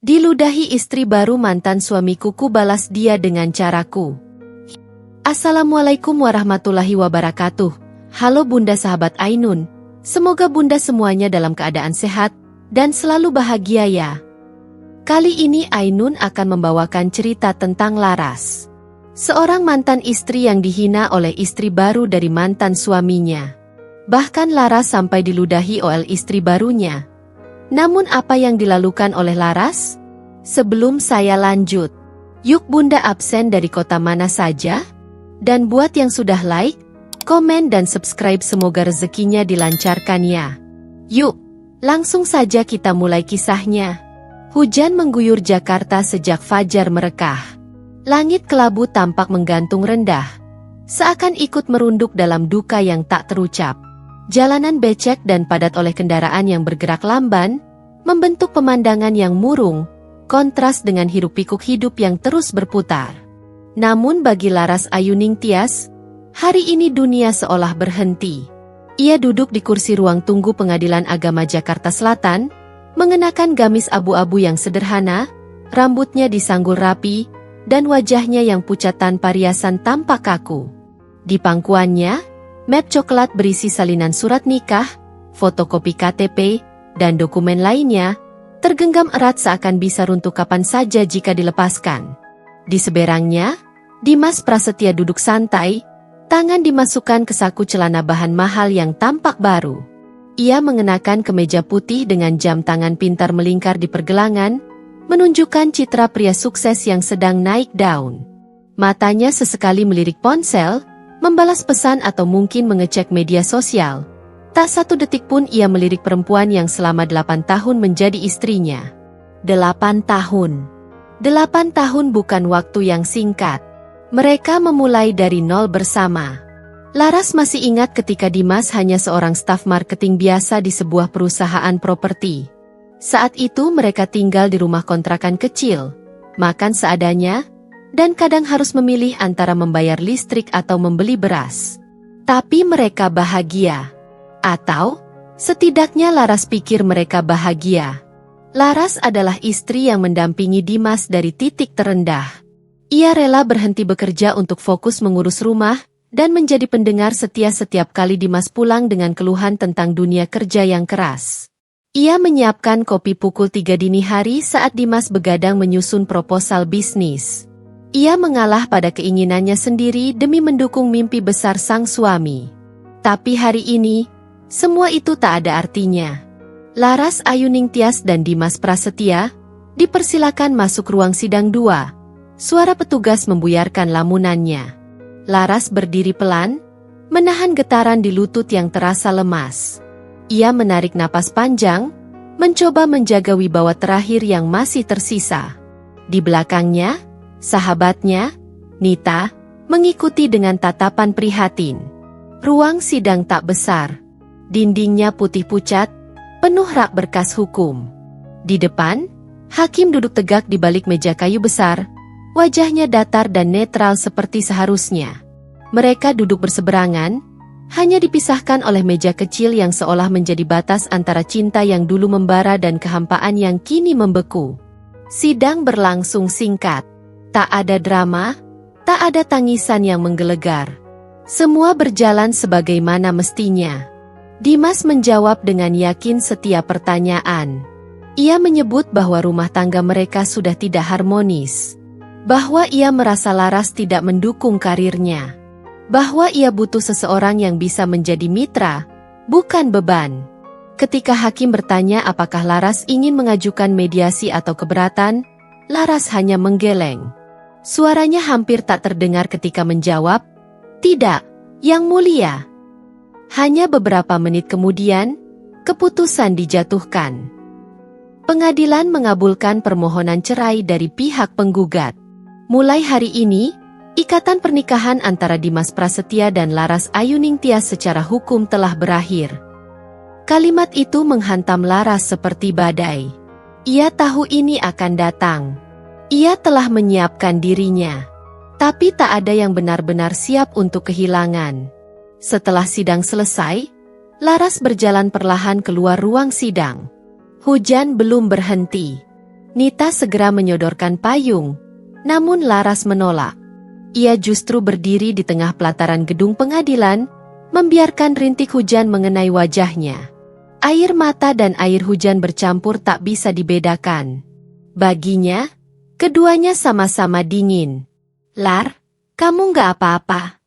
Diludahi istri baru mantan suamiku, ku balas dia dengan caraku. Assalamualaikum warahmatullahi wabarakatuh. Halo Bunda sahabat Ainun. Semoga Bunda semuanya dalam keadaan sehat dan selalu bahagia ya. Kali ini Ainun akan membawakan cerita tentang Laras. Seorang mantan istri yang dihina oleh istri baru dari mantan suaminya. Bahkan Laras sampai diludahi oleh istri barunya. Namun apa yang dilakukan oleh Laras? Sebelum saya lanjut, yuk Bunda absen dari kota mana saja? Dan buat yang sudah like, komen dan subscribe, semoga rezekinya dilancarkan ya. Yuk, langsung saja kita mulai kisahnya. Hujan mengguyur Jakarta sejak fajar merekah. Langit kelabu tampak menggantung rendah, seakan ikut merunduk dalam duka yang tak terucap. Jalanan becek dan padat oleh kendaraan yang bergerak lamban, membentuk pemandangan yang murung, kontras dengan hiruk-pikuk hidup yang terus berputar. Namun bagi Laras Ayuning Tias, hari ini dunia seolah berhenti. Ia duduk di kursi ruang tunggu Pengadilan Agama Jakarta Selatan, mengenakan gamis abu-abu yang sederhana, rambutnya disanggul rapi, dan wajahnya yang pucat tanpa riasan tampak kaku. Di pangkuannya, map coklat berisi salinan surat nikah, fotokopi KTP, dan dokumen lainnya, tergenggam erat seakan bisa runtuh kapan saja jika dilepaskan. Di seberangnya, Dimas Prasetya duduk santai, tangan dimasukkan ke saku celana bahan mahal yang tampak baru. Ia mengenakan kemeja putih dengan jam tangan pintar melingkar di pergelangan, menunjukkan citra pria sukses yang sedang naik daun. Matanya sesekali melirik ponsel, membalas pesan atau mungkin mengecek media sosial. Tak satu detik pun ia melirik perempuan yang selama 8 tahun menjadi istrinya. 8 tahun. 8 tahun bukan waktu yang singkat. Mereka memulai dari nol bersama. Laras masih ingat ketika Dimas hanya seorang staf marketing biasa di sebuah perusahaan properti. Saat itu mereka tinggal di rumah kontrakan kecil, makan seadanya, dan kadang harus memilih antara membayar listrik atau membeli beras. Tapi mereka bahagia. Atau, setidaknya Laras pikir mereka bahagia. Laras adalah istri yang mendampingi Dimas dari titik terendah. Ia rela berhenti bekerja untuk fokus mengurus rumah, dan menjadi pendengar setia setiap kali Dimas pulang dengan keluhan tentang dunia kerja yang keras. Ia menyiapkan kopi pukul 3 dini hari saat Dimas begadang menyusun proposal bisnis. Ia mengalah pada keinginannya sendiri demi mendukung mimpi besar sang suami. Tapi hari ini, semua itu tak ada artinya. Laras Ayuning Tias dan Dimas Prasetya dipersilakan masuk ruang sidang 2. Suara petugas membuyarkan lamunannya. Laras berdiri pelan, menahan getaran di lutut yang terasa lemas. Ia menarik napas panjang, mencoba menjaga wibawa terakhir yang masih tersisa. Di belakangnya, sahabatnya, Nita, mengikuti dengan tatapan prihatin. Ruang sidang tak besar. Dindingnya putih pucat, penuh rak berkas hukum. Di depan, hakim duduk tegak di balik meja kayu besar, wajahnya datar dan netral seperti seharusnya. Mereka duduk berseberangan, hanya dipisahkan oleh meja kecil yang seolah menjadi batas antara cinta yang dulu membara dan kehampaan yang kini membeku. Sidang berlangsung singkat. Tak ada drama, tak ada tangisan yang menggelegar. Semua berjalan sebagaimana mestinya. Dimas menjawab dengan yakin setiap pertanyaan. Ia menyebut bahwa rumah tangga mereka sudah tidak harmonis. Bahwa ia merasa Laras tidak mendukung karirnya. Bahwa ia butuh seseorang yang bisa menjadi mitra, bukan beban. Ketika hakim bertanya apakah Laras ingin mengajukan mediasi atau keberatan, Laras hanya menggeleng. Suaranya hampir tak terdengar ketika menjawab, "Tidak, Yang Mulia." Hanya beberapa menit kemudian, keputusan dijatuhkan. Pengadilan mengabulkan permohonan cerai dari pihak penggugat. Mulai hari ini, ikatan pernikahan antara Dimas Prasetya dan Laras Ayuning Tias secara hukum telah berakhir. Kalimat itu menghantam Laras seperti badai. Ia tahu ini akan datang. Ia telah menyiapkan dirinya. Tapi tak ada yang benar-benar siap untuk kehilangan. Setelah sidang selesai, Laras berjalan perlahan keluar ruang sidang. Hujan belum berhenti. Nita segera menyodorkan payung, namun Laras menolak. Ia justru berdiri di tengah pelataran gedung pengadilan, membiarkan rintik hujan mengenai wajahnya. Air mata dan air hujan bercampur tak bisa dibedakan. Baginya, keduanya sama-sama dingin. "Lar, kamu nggak apa-apa?"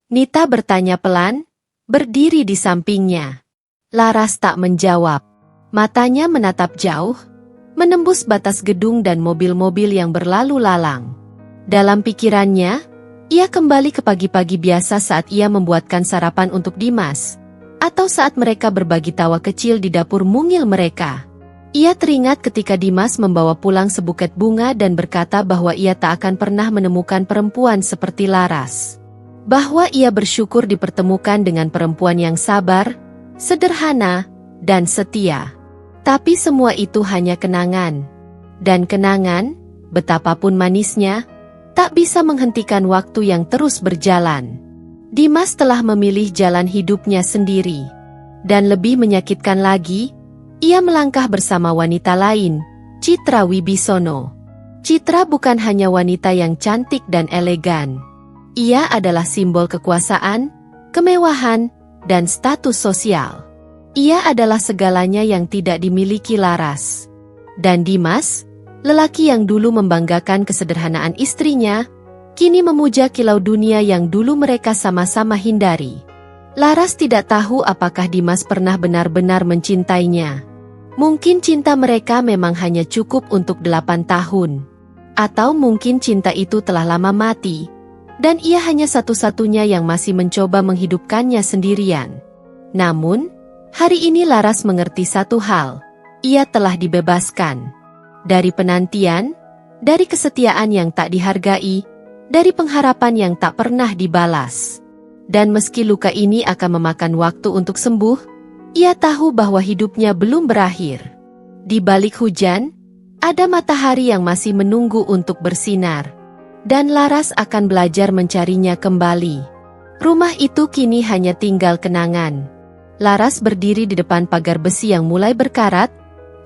Nita bertanya pelan, berdiri di sampingnya. Laras tak menjawab. Matanya menatap jauh, menembus batas gedung dan mobil-mobil yang berlalu lalang. Dalam pikirannya, ia kembali ke pagi-pagi biasa saat ia membuatkan sarapan untuk Dimas, atau saat mereka berbagi tawa kecil di dapur mungil mereka. Ia teringat ketika Dimas membawa pulang sebuket bunga dan berkata bahwa ia tak akan pernah menemukan perempuan seperti Laras. Bahwa ia bersyukur dipertemukan dengan perempuan yang sabar, sederhana, dan setia. Tapi semua itu hanya kenangan. Dan kenangan, betapapun manisnya, tak bisa menghentikan waktu yang terus berjalan. Dimas telah memilih jalan hidupnya sendiri. Dan lebih menyakitkan lagi, ia melangkah bersama wanita lain, Citra Wibisono. Citra bukan hanya wanita yang cantik dan elegan. Ia adalah simbol kekuasaan, kemewahan, dan status sosial. Ia adalah segalanya yang tidak dimiliki Laras. Dan Dimas, lelaki yang dulu membanggakan kesederhanaan istrinya, kini memuja kilau dunia yang dulu mereka sama-sama hindari. Laras tidak tahu apakah Dimas pernah benar-benar mencintainya. Mungkin cinta mereka memang hanya cukup untuk 8 tahun. Atau mungkin cinta itu telah lama mati, dan ia hanya satu-satunya yang masih mencoba menghidupkannya sendirian. Namun, hari ini Laras mengerti satu hal, ia telah dibebaskan. Dari penantian, dari kesetiaan yang tak dihargai, dari pengharapan yang tak pernah dibalas. Dan meski luka ini akan memakan waktu untuk sembuh, ia tahu bahwa hidupnya belum berakhir. Di balik hujan, ada matahari yang masih menunggu untuk bersinar. Dan Laras akan belajar mencarinya kembali. Rumah itu kini hanya tinggal kenangan. Laras berdiri di depan pagar besi yang mulai berkarat,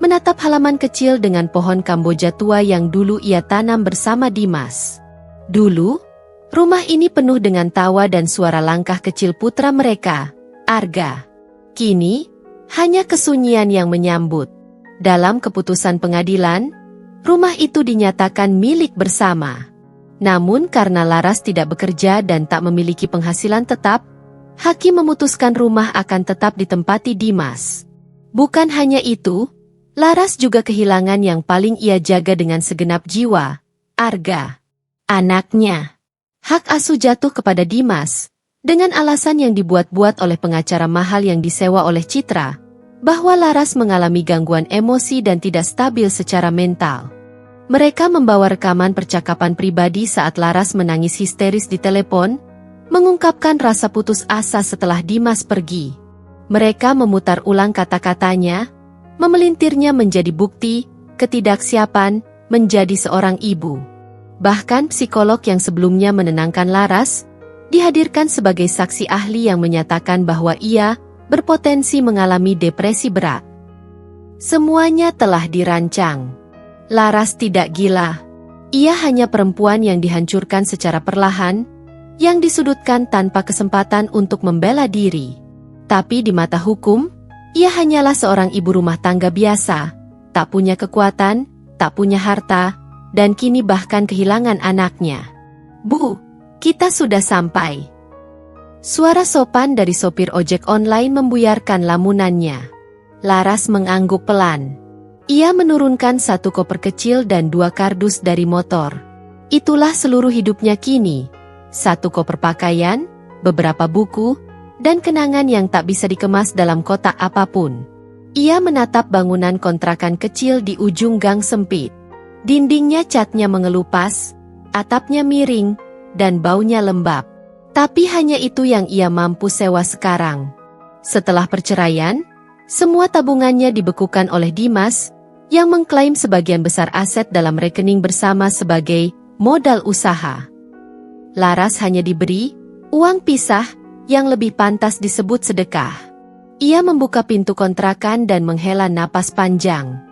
menatap halaman kecil dengan pohon Kamboja tua yang dulu ia tanam bersama Dimas. Dulu, rumah ini penuh dengan tawa dan suara langkah kecil putra mereka, Arga. Kini, hanya kesunyian yang menyambut. Dalam keputusan pengadilan, rumah itu dinyatakan milik bersama. Namun karena Laras tidak bekerja dan tak memiliki penghasilan tetap, hakim memutuskan rumah akan tetap ditempati Dimas. Bukan hanya itu, Laras juga kehilangan yang paling ia jaga dengan segenap jiwa, Arga. Anaknya. Hak asuh jatuh kepada Dimas, dengan alasan yang dibuat-buat oleh pengacara mahal yang disewa oleh Citra, bahwa Laras mengalami gangguan emosi dan tidak stabil secara mental. Mereka membawa rekaman percakapan pribadi saat Laras menangis histeris di telepon, mengungkapkan rasa putus asa setelah Dimas pergi. Mereka memutar ulang kata-katanya, memelintirnya menjadi bukti, ketidaksiapan, menjadi seorang ibu. Bahkan psikolog yang sebelumnya menenangkan Laras, dihadirkan sebagai saksi ahli yang menyatakan bahwa ia berpotensi mengalami depresi berat. Semuanya telah dirancang. Laras tidak gila. Ia hanya perempuan yang dihancurkan secara perlahan, yang disudutkan tanpa kesempatan untuk membela diri. Tapi di mata hukum, ia hanyalah seorang ibu rumah tangga biasa, tak punya kekuatan, tak punya harta, dan kini bahkan kehilangan anaknya. "Bu, kita sudah sampai." Suara sopan dari sopir ojek online membuyarkan lamunannya. Laras mengangguk pelan. Ia menurunkan satu koper kecil dan 2 kardus dari motor. Itulah seluruh hidupnya kini. 1 koper pakaian, beberapa buku, dan kenangan yang tak bisa dikemas dalam kotak apapun. Ia menatap bangunan kontrakan kecil di ujung gang sempit. Dindingnya catnya mengelupas, atapnya miring, dan baunya lembab. Tapi hanya itu yang ia mampu sewa sekarang. Setelah perceraian, semua tabungannya dibekukan oleh Dimas, yang mengklaim sebagian besar aset dalam rekening bersama sebagai modal usaha. Laras hanya diberi uang pisah yang lebih pantas disebut sedekah. Ia membuka pintu kontrakan dan menghela napas panjang.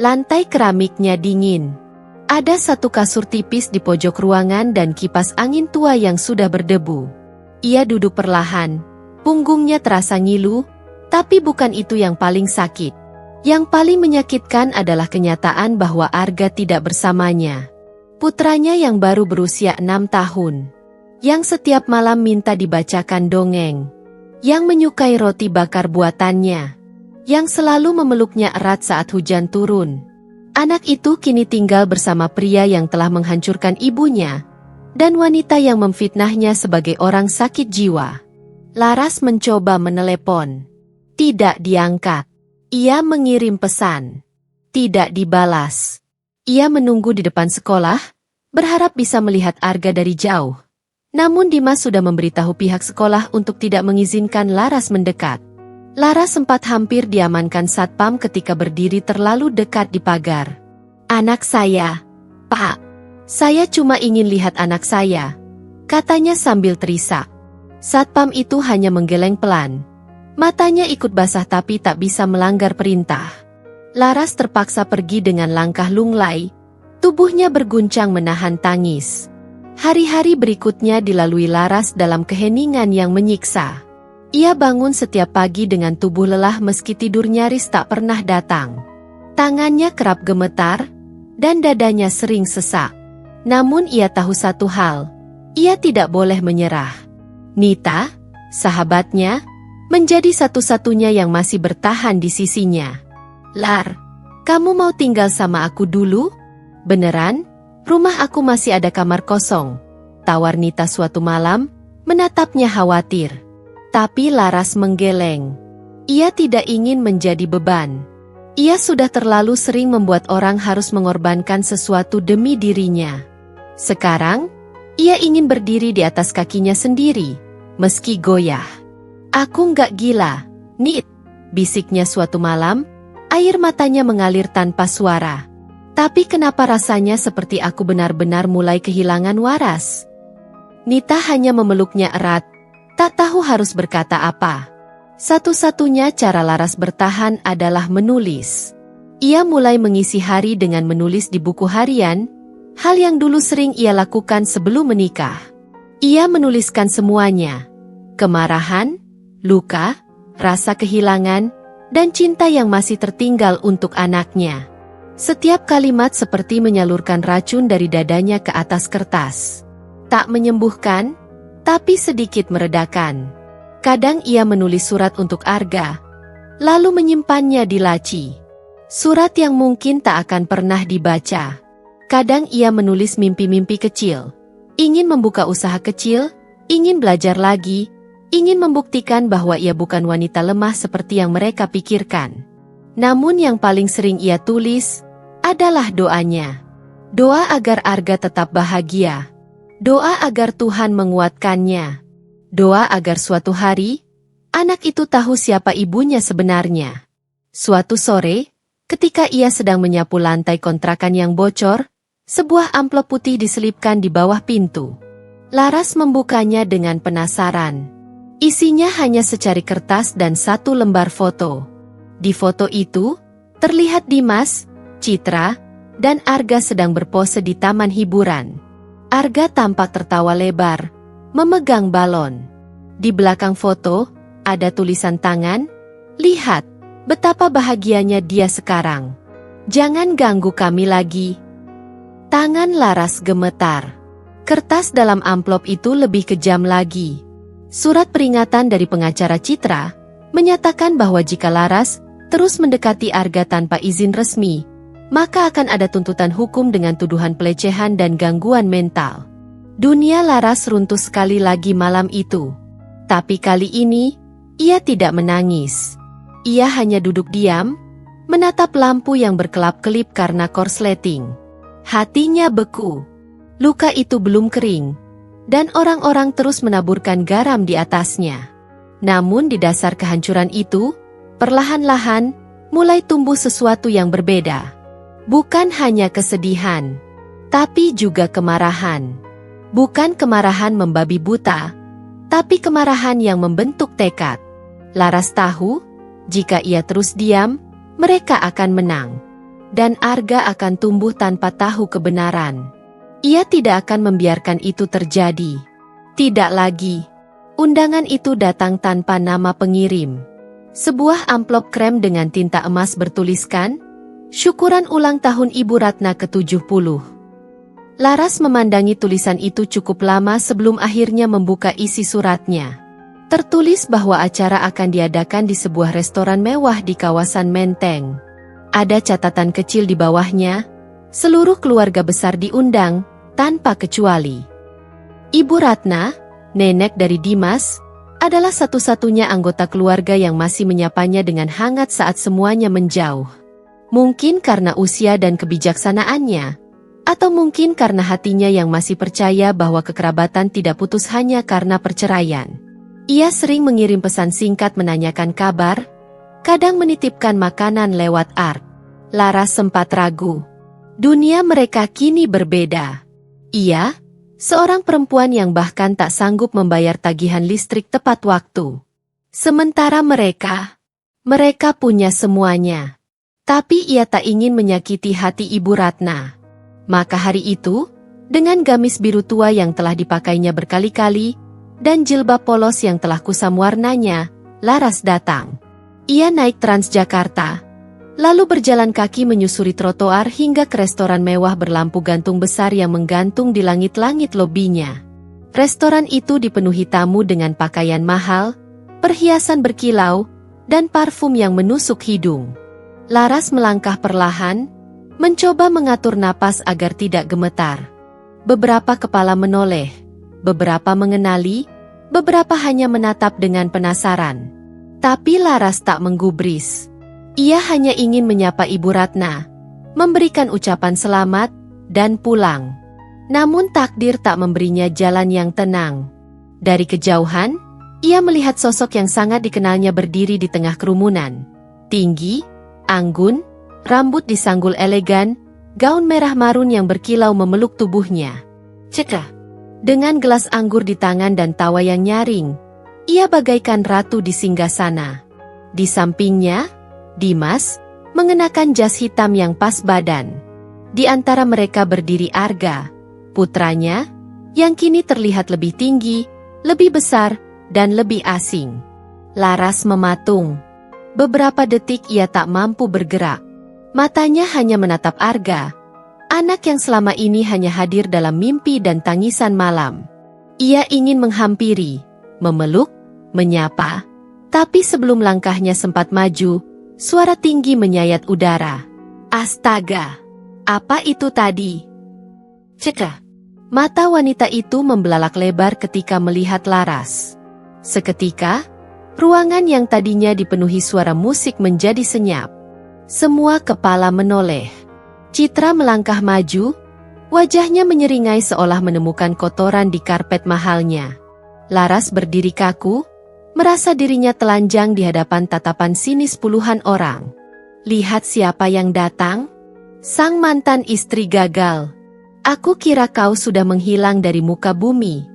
Lantai keramiknya dingin. Ada satu kasur tipis di pojok ruangan dan kipas angin tua yang sudah berdebu. Ia duduk perlahan. Punggungnya terasa ngilu, tapi bukan itu yang paling sakit. Yang paling menyakitkan adalah kenyataan bahwa Arga tidak bersamanya. Putranya yang baru berusia 6 tahun. Yang setiap malam minta dibacakan dongeng. Yang menyukai roti bakar buatannya. Yang selalu memeluknya erat saat hujan turun. Anak itu kini tinggal bersama pria yang telah menghancurkan ibunya, dan wanita yang memfitnahnya sebagai orang sakit jiwa. Laras mencoba menelepon. Tidak diangkat. Ia mengirim pesan. Tidak dibalas. Ia menunggu di depan sekolah, berharap bisa melihat Arga dari jauh. Namun Dimas sudah memberitahu pihak sekolah untuk tidak mengizinkan Laras mendekat. Laras sempat hampir diamankan satpam ketika berdiri terlalu dekat di pagar. Anak saya, Pak. Saya cuma ingin lihat anak saya, katanya sambil terisak. Satpam itu hanya menggeleng pelan. Matanya ikut basah tapi tak bisa melanggar perintah. Laras terpaksa pergi dengan langkah lunglai. Tubuhnya berguncang menahan tangis. Hari-hari berikutnya dilalui Laras dalam keheningan yang menyiksa. Ia bangun setiap pagi dengan tubuh lelah meski tidur nyaris tak pernah datang. Tangannya kerap gemetar, dan dadanya sering sesak. Namun ia tahu satu hal, ia tidak boleh menyerah. Nita, sahabatnya, menjadi satu-satunya yang masih bertahan di sisinya. Lar, kamu mau tinggal sama aku dulu? Beneran? Rumah aku masih ada kamar kosong, tawar Nita suatu malam, menatapnya khawatir. Tapi Laras menggeleng. Ia tidak ingin menjadi beban. Ia sudah terlalu sering membuat orang harus mengorbankan sesuatu demi dirinya. Sekarang, ia ingin berdiri di atas kakinya sendiri, meski goyah. Aku nggak gila, Nit, bisiknya suatu malam, air matanya mengalir tanpa suara. Tapi kenapa rasanya seperti aku benar-benar mulai kehilangan waras? Nita hanya memeluknya erat. Tak tahu harus berkata apa. Satu-satunya cara Laras bertahan adalah menulis. Ia mulai mengisi hari dengan menulis di buku harian, hal yang dulu sering ia lakukan sebelum menikah. Ia menuliskan semuanya. Kemarahan, luka, rasa kehilangan, dan cinta yang masih tertinggal untuk anaknya. Setiap kalimat seperti menyalurkan racun dari dadanya ke atas kertas. Tak menyembuhkan, tapi sedikit meredakan. Kadang ia menulis surat untuk Arga, lalu menyimpannya di laci. Surat yang mungkin tak akan pernah dibaca. Kadang ia menulis mimpi-mimpi kecil. Ingin membuka usaha kecil, ingin belajar lagi, ingin membuktikan bahwa ia bukan wanita lemah seperti yang mereka pikirkan. Namun yang paling sering ia tulis adalah doanya. Doa agar Arga tetap bahagia. Doa agar Tuhan menguatkannya. Doa agar suatu hari, anak itu tahu siapa ibunya sebenarnya. Suatu sore, ketika ia sedang menyapu lantai kontrakan yang bocor, sebuah amplop putih diselipkan di bawah pintu. Laras membukanya dengan penasaran. Isinya hanya secari kertas dan satu lembar foto. Di foto itu, terlihat Dimas, Citra, dan Arga sedang berpose di taman hiburan. Arga tampak tertawa lebar, memegang balon. Di belakang foto, ada tulisan tangan, "Lihat, betapa bahagianya dia sekarang. Jangan ganggu kami lagi." Tangan Laras gemetar. Kertas dalam amplop itu lebih kejam lagi. Surat peringatan dari pengacara Citra, menyatakan bahwa jika Laras terus mendekati Arga tanpa izin resmi, maka akan ada tuntutan hukum dengan tuduhan pelecehan dan gangguan mental. Dunia Laras runtuh sekali lagi malam itu. Tapi kali ini, ia tidak menangis. Ia hanya duduk diam, menatap lampu yang berkelap-kelip karena korsleting. Hatinya beku. Luka itu belum kering, dan orang-orang terus menaburkan garam di atasnya. Namun di dasar kehancuran itu, perlahan-lahan, mulai tumbuh sesuatu yang berbeda. Bukan hanya kesedihan, tapi juga kemarahan. Bukan kemarahan membabi buta, tapi kemarahan yang membentuk tekad. Laras tahu, jika ia terus diam, mereka akan menang. dan Arga akan tumbuh tanpa tahu kebenaran. Ia tidak akan membiarkan itu terjadi. Tidak lagi. Undangan itu datang tanpa nama pengirim. Sebuah amplop krem dengan tinta emas bertuliskan, "Syukuran ulang tahun Ibu Ratna ke-70. Laras memandangi tulisan itu cukup lama sebelum akhirnya membuka isi suratnya. Tertulis bahwa acara akan diadakan di sebuah restoran mewah di kawasan Menteng. Ada catatan kecil di bawahnya, seluruh keluarga besar diundang, tanpa kecuali. Ibu Ratna, nenek dari Dimas, adalah satu-satunya anggota keluarga yang masih menyapanya dengan hangat saat semuanya menjauh. Mungkin karena usia dan kebijaksanaannya, atau mungkin karena hatinya yang masih percaya bahwa kekerabatan tidak putus hanya karena perceraian. Ia sering mengirim pesan singkat menanyakan kabar, kadang menitipkan makanan lewat art. Laras sempat ragu. Dunia mereka kini berbeda. Ia, seorang perempuan yang bahkan tak sanggup membayar tagihan listrik tepat waktu. Sementara mereka punya semuanya. Tapi ia tak ingin menyakiti hati Ibu Ratna. Maka hari itu, dengan gamis biru tua yang telah dipakainya berkali-kali, dan jilbab polos yang telah kusam warnanya, Laras datang. Ia naik Transjakarta, lalu berjalan kaki menyusuri trotoar hingga ke restoran mewah berlampu gantung besar yang menggantung di langit-langit lobinya. Restoran itu dipenuhi tamu dengan pakaian mahal, perhiasan berkilau, dan parfum yang menusuk hidung. Laras melangkah perlahan, mencoba mengatur napas agar tidak gemetar. Beberapa kepala menoleh, beberapa mengenali, beberapa hanya menatap dengan penasaran. Tapi Laras tak menggubris. Ia hanya ingin menyapa Ibu Ratna, memberikan ucapan selamat, dan pulang. Namun takdir tak memberinya jalan yang tenang. Dari kejauhan, ia melihat sosok yang sangat dikenalnya berdiri di tengah kerumunan. Tinggi, anggun, rambut disanggul elegan, gaun merah marun yang berkilau memeluk tubuhnya. Cekah. Dengan gelas anggur di tangan dan tawa yang nyaring, ia bagaikan ratu di singgasana. Di sampingnya, Dimas, mengenakan jas hitam yang pas badan. Di antara mereka berdiri Arga, putranya, yang kini terlihat lebih tinggi, lebih besar, dan lebih asing. Laras mematung. Beberapa detik ia tak mampu bergerak. Matanya hanya menatap Arga, anak yang selama ini hanya hadir dalam mimpi dan tangisan malam. Ia ingin menghampiri, memeluk, menyapa. Tapi sebelum langkahnya sempat maju, suara tinggi menyayat udara. Astaga! Apa itu tadi? Cekah! Mata wanita itu membelalak lebar ketika melihat Laras. Seketika, ruangan yang tadinya dipenuhi suara musik menjadi senyap. Semua kepala menoleh. Citra melangkah maju, wajahnya menyeringai seolah menemukan kotoran di karpet mahalnya. Laras berdiri kaku, merasa dirinya telanjang di hadapan tatapan sinis puluhan orang. Lihat siapa yang datang? Sang mantan istri gagal. Aku kira kau sudah menghilang dari muka bumi.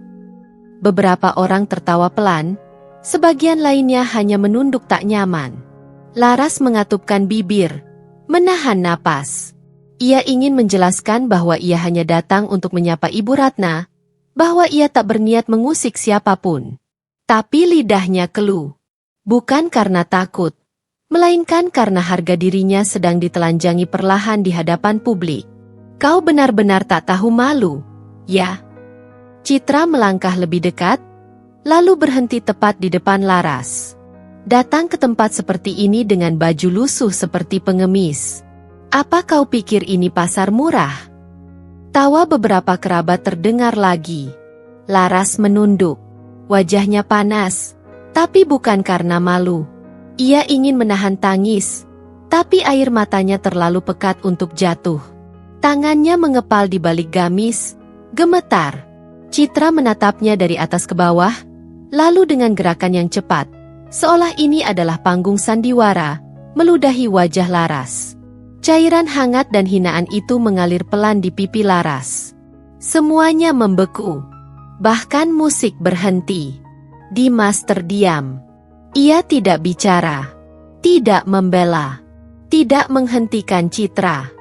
Beberapa orang tertawa pelan, sebagian lainnya hanya menunduk tak nyaman. Laras mengatupkan bibir, menahan napas. Ia ingin menjelaskan bahwa ia hanya datang untuk menyapa Ibu Ratna, bahwa ia tak berniat mengusik siapapun. Tapi lidahnya keluh. Bukan karena takut, melainkan karena harga dirinya sedang ditelanjangi perlahan di hadapan publik. Kau benar-benar tak tahu malu, ya? Citra melangkah lebih dekat, lalu berhenti tepat di depan Laras. Datang ke tempat seperti ini dengan baju lusuh seperti pengemis. Apa kau pikir ini pasar murah? Tawa beberapa kerabat terdengar lagi. Laras menunduk. Wajahnya panas, tapi bukan karena malu. Ia ingin menahan tangis, tapi air matanya terlalu pekat untuk jatuh. Tangannya mengepal di balik gamis, gemetar. Citra menatapnya dari atas ke bawah, lalu dengan gerakan yang cepat, seolah ini adalah panggung sandiwara, meludahi wajah Laras. Cairan hangat dan hinaan itu mengalir pelan di pipi Laras. Semuanya membeku. Bahkan musik berhenti. Dimas terdiam. Ia tidak bicara. Tidak membela. tidak menghentikan Citra,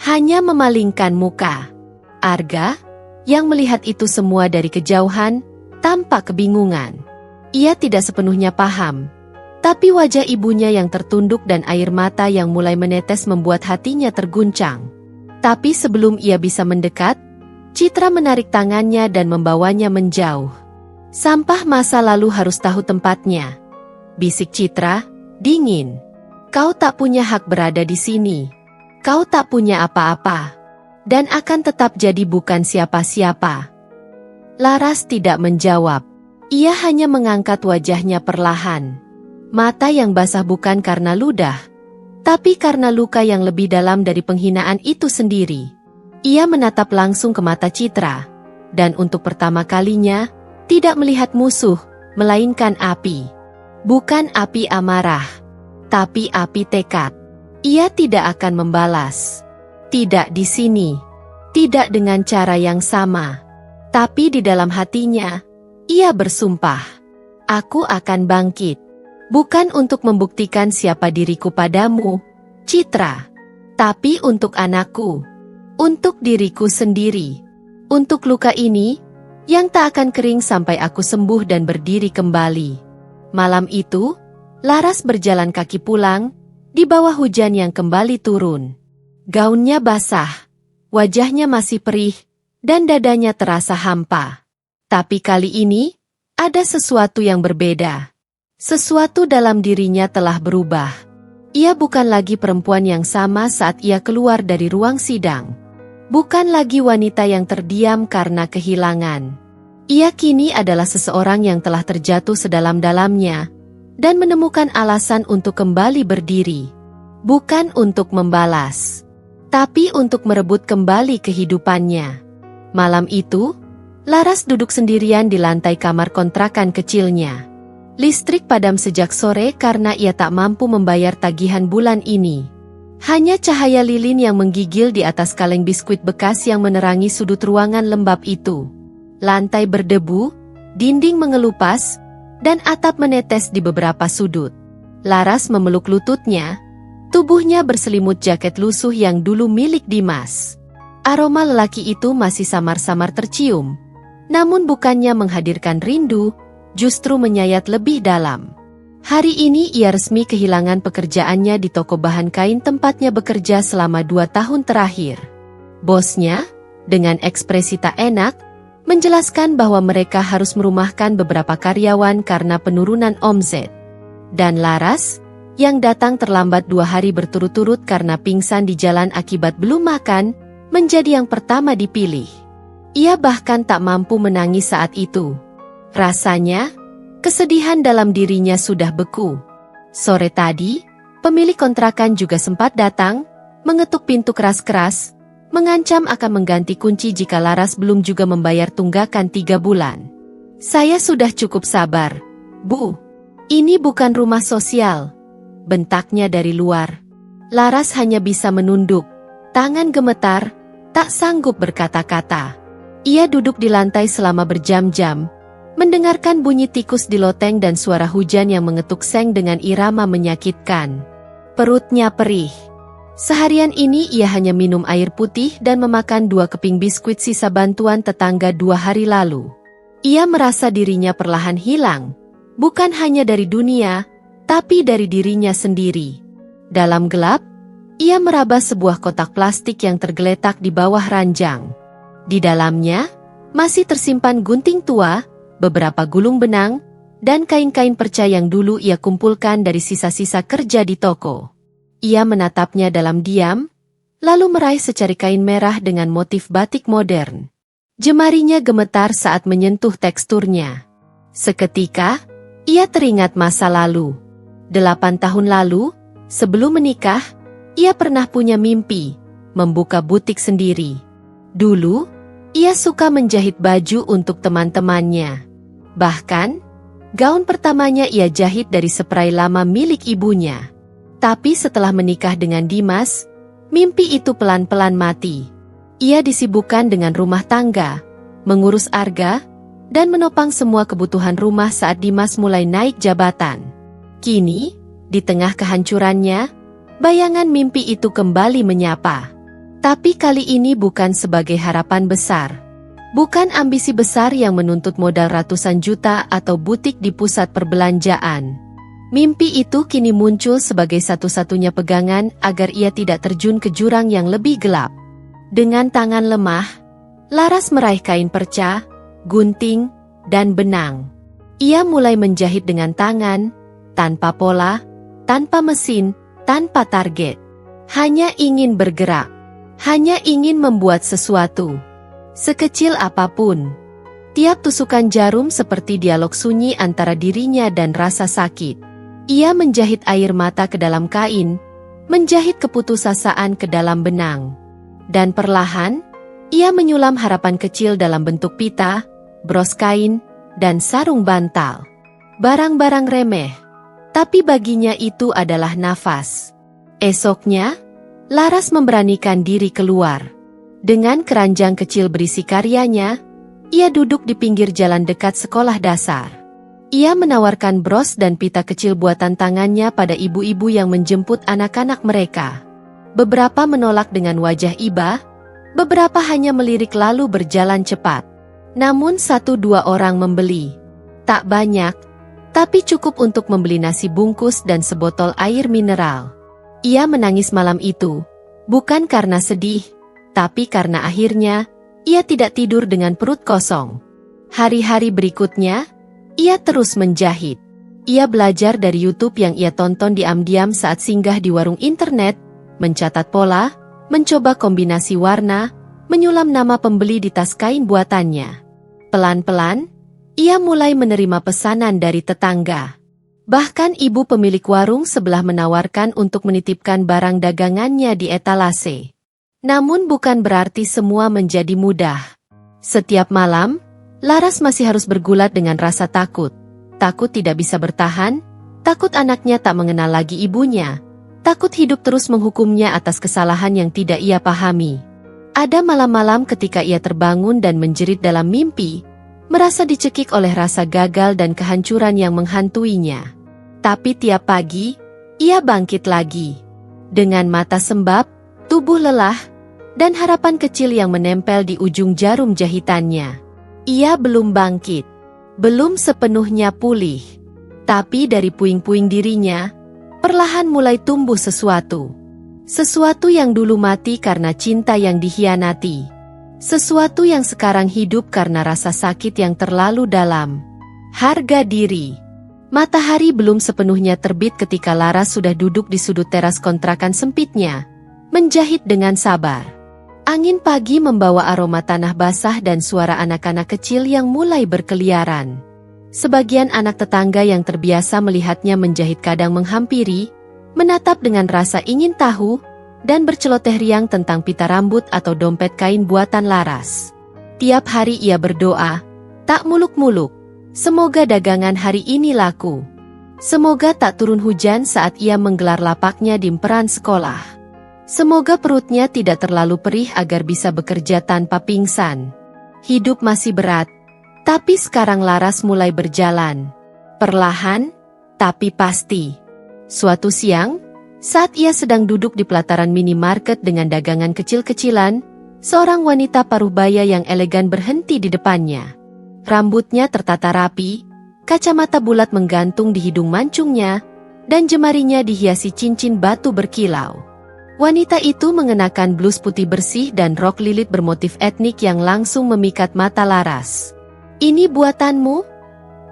hanya memalingkan muka. Arga, yang melihat itu semua dari kejauhan, tampak kebingungan. Ia tidak sepenuhnya paham, tapi wajah ibunya yang tertunduk dan air mata yang mulai menetes membuat hatinya terguncang. Tapi sebelum ia bisa mendekat, Citra menarik tangannya dan membawanya menjauh. "Sampah masa lalu harus tahu tempatnya," bisik Citra, dingin. "Kau tak punya hak berada di sini. Kau tak punya apa-apa, dan akan tetap jadi bukan siapa-siapa." Laras tidak menjawab. Ia hanya mengangkat wajahnya perlahan. Mata yang basah bukan karena ludah, tapi karena luka yang lebih dalam dari penghinaan itu sendiri. Ia menatap langsung ke mata Citra, dan untuk pertama kalinya, tidak melihat musuh, melainkan api. Bukan api amarah, tapi api tekad. Ia tidak akan membalas. Tidak di sini. Tidak dengan cara yang sama. Tapi di dalam hatinya, ia bersumpah, "Aku akan bangkit. Bukan untuk membuktikan siapa diriku padamu, Citra, tapi untuk anakku. Untuk diriku sendiri. Untuk luka ini, yang tak akan kering sampai aku sembuh dan berdiri kembali." Malam itu, Laras berjalan kaki pulang, di bawah hujan yang kembali turun. Gaunnya basah, wajahnya masih perih, dan dadanya terasa hampa. Tapi kali ini, ada sesuatu yang berbeda. Sesuatu dalam dirinya telah berubah. Ia bukan lagi perempuan yang sama saat ia keluar dari ruang sidang. Bukan lagi wanita yang terdiam karena kehilangan. Ia kini adalah seseorang yang telah terjatuh sedalam-dalamnya, dan menemukan alasan untuk kembali berdiri. Bukan untuk membalas, tapi untuk merebut kembali kehidupannya. Malam itu, Laras duduk sendirian di lantai kamar kontrakan kecilnya. Listrik padam sejak sore karena ia tak mampu membayar tagihan bulan ini. Hanya cahaya lilin yang menggigil di atas kaleng biskuit bekas yang menerangi sudut ruangan lembab itu. Lantai berdebu, dinding mengelupas, dan atap menetes di beberapa sudut. Laras memeluk lututnya, tubuhnya berselimut jaket lusuh yang dulu milik Dimas. Aroma lelaki itu masih samar-samar tercium, namun bukannya menghadirkan rindu, justru menyayat lebih dalam. Hari ini ia resmi kehilangan pekerjaannya di toko bahan kain tempatnya bekerja selama 2 tahun terakhir. Bosnya, dengan ekspresi tak enak, menjelaskan bahwa mereka harus merumahkan beberapa karyawan karena penurunan omzet. Dan Laras, yang datang terlambat 2 hari berturut-turut karena pingsan di jalan akibat belum makan, menjadi yang pertama dipilih. Ia bahkan tak mampu menangis saat itu. Rasanya, kesedihan dalam dirinya sudah beku. Sore tadi, pemilik kontrakan juga sempat datang, mengetuk pintu keras-keras, mengancam akan mengganti kunci jika Laras belum juga membayar tunggakan 3 bulan. "Saya sudah cukup sabar, Bu. Ini bukan rumah sosial," bentaknya dari luar. Laras hanya bisa menunduk, tangan gemetar, tak sanggup berkata-kata. Ia duduk di lantai selama berjam-jam, mendengarkan bunyi tikus di loteng dan suara hujan yang mengetuk seng dengan irama menyakitkan. Perutnya perih. Seharian ini ia hanya minum air putih dan memakan 2 keping biskuit sisa bantuan tetangga 2 hari lalu. Ia merasa dirinya perlahan hilang, bukan hanya dari dunia, tapi dari dirinya sendiri. Dalam gelap, ia meraba sebuah kotak plastik yang tergeletak di bawah ranjang. Di dalamnya, masih tersimpan gunting tua, beberapa gulung benang, dan kain-kain perca yang dulu ia kumpulkan dari sisa-sisa kerja di toko. Ia menatapnya dalam diam, lalu meraih secari kain merah dengan motif batik modern. Jemarinya gemetar saat menyentuh teksturnya. Seketika, ia teringat masa lalu. 8 tahun lalu, sebelum menikah, ia pernah punya mimpi, membuka butik sendiri. Dulu, ia suka menjahit baju untuk teman-temannya. Bahkan, gaun pertamanya ia jahit dari spray lama milik ibunya. Tapi setelah menikah dengan Dimas, mimpi itu pelan-pelan mati. Ia disibukkan dengan rumah tangga, mengurus Arga, dan menopang semua kebutuhan rumah saat Dimas mulai naik jabatan. Kini, di tengah kehancurannya, Bayangan mimpi itu kembali menyapa. Tapi kali ini bukan sebagai harapan besar. Bukan ambisi besar yang menuntut modal ratusan juta atau butik di pusat perbelanjaan. Mimpi itu kini muncul sebagai satu-satunya pegangan agar ia tidak terjun ke jurang yang lebih gelap. Dengan tangan lemah, Laras meraih kain perca, gunting, dan benang. Ia mulai menjahit dengan tangan, tanpa pola, tanpa mesin, tanpa target. Hanya ingin bergerak. Hanya ingin membuat sesuatu. Sekecil apapun. Tiap tusukan jarum seperti dialog sunyi antara dirinya dan rasa sakit. Ia menjahit air mata ke dalam kain, menjahit keputusasaan ke dalam benang. Dan perlahan, ia menyulam harapan kecil dalam bentuk pita, bros kain, dan sarung bantal. Barang-barang remeh. Tapi baginya itu adalah nafas. Esoknya, Laras memberanikan diri keluar. Dengan keranjang kecil berisi karyanya, ia duduk di pinggir jalan dekat sekolah dasar. Ia menawarkan bros dan pita kecil buatan tangannya pada ibu-ibu yang menjemput anak-anak mereka. Beberapa menolak dengan wajah iba, beberapa hanya melirik lalu berjalan cepat. Namun 1-2 orang membeli. Tak banyak, tapi cukup untuk membeli nasi bungkus dan sebotol air mineral. Ia menangis malam itu, bukan karena sedih, tapi karena akhirnya, ia tidak tidur dengan perut kosong. Hari-hari berikutnya, ia terus menjahit. Ia belajar dari YouTube yang ia tonton diam-diam saat singgah di warung internet, mencatat pola, mencoba kombinasi warna, menyulam nama pembeli di tas kain buatannya. Pelan-pelan, ia mulai menerima pesanan dari tetangga. Bahkan ibu pemilik warung sebelah menawarkan untuk menitipkan barang dagangannya di etalase. Namun bukan berarti semua menjadi mudah. Setiap malam, Laras masih harus bergulat dengan rasa takut. Takut tidak bisa bertahan, takut anaknya tak mengenal lagi ibunya, takut hidup terus menghukumnya atas kesalahan yang tidak ia pahami. Ada malam-malam ketika ia terbangun dan menjerit dalam mimpi, merasa dicekik oleh rasa gagal dan kehancuran yang menghantuinya. Tapi tiap pagi, ia bangkit lagi. Dengan mata sembab, tubuh lelah, dan harapan kecil yang menempel di ujung jarum jahitannya. Ia belum bangkit. Belum sepenuhnya pulih. Tapi dari puing-puing dirinya, perlahan mulai tumbuh sesuatu. Sesuatu yang dulu mati karena cinta yang dikhianati. Sesuatu yang sekarang hidup karena rasa sakit yang terlalu dalam. Harga diri. Matahari belum sepenuhnya terbit ketika Laras sudah duduk di sudut teras kontrakan sempitnya, menjahit dengan sabar. Angin pagi membawa aroma tanah basah dan suara anak-anak kecil yang mulai berkeliaran. Sebagian anak tetangga yang terbiasa melihatnya menjahit kadang menghampiri, menatap dengan rasa ingin tahu, dan berceloteh riang tentang pita rambut atau dompet kain buatan Laras. Tiap hari ia berdoa, tak muluk-muluk. Semoga dagangan hari ini laku. Semoga tak turun hujan saat ia menggelar lapaknya di emperan sekolah. Semoga perutnya tidak terlalu perih agar bisa bekerja tanpa pingsan. Hidup masih berat, tapi sekarang Laras mulai berjalan. Perlahan, tapi pasti. Suatu siang, saat ia sedang duduk di pelataran minimarket dengan dagangan kecil-kecilan, seorang wanita paruh baya yang elegan berhenti di depannya. Rambutnya tertata rapi, kacamata bulat menggantung di hidung mancungnya, dan jemarinya dihiasi cincin batu berkilau. Wanita itu mengenakan blus putih bersih dan rok lilit bermotif etnik yang langsung memikat mata Laras. "Ini buatanmu?"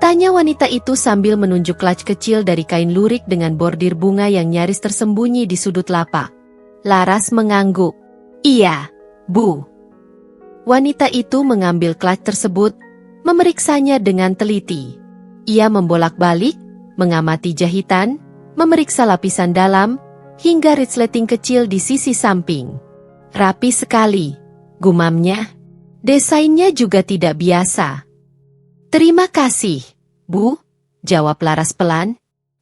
tanya wanita itu sambil menunjuk clutch kecil dari kain lurik dengan bordir bunga yang nyaris tersembunyi di sudut lapak. Laras mengangguk. "Iya, Bu." Wanita itu mengambil clutch tersebut, memeriksanya dengan teliti. Ia membolak-balik, mengamati jahitan, memeriksa lapisan dalam, hingga resleting kecil di sisi samping. "Rapi sekali," gumamnya. "Desainnya juga tidak biasa." "Terima kasih, Bu," jawab Laras pelan.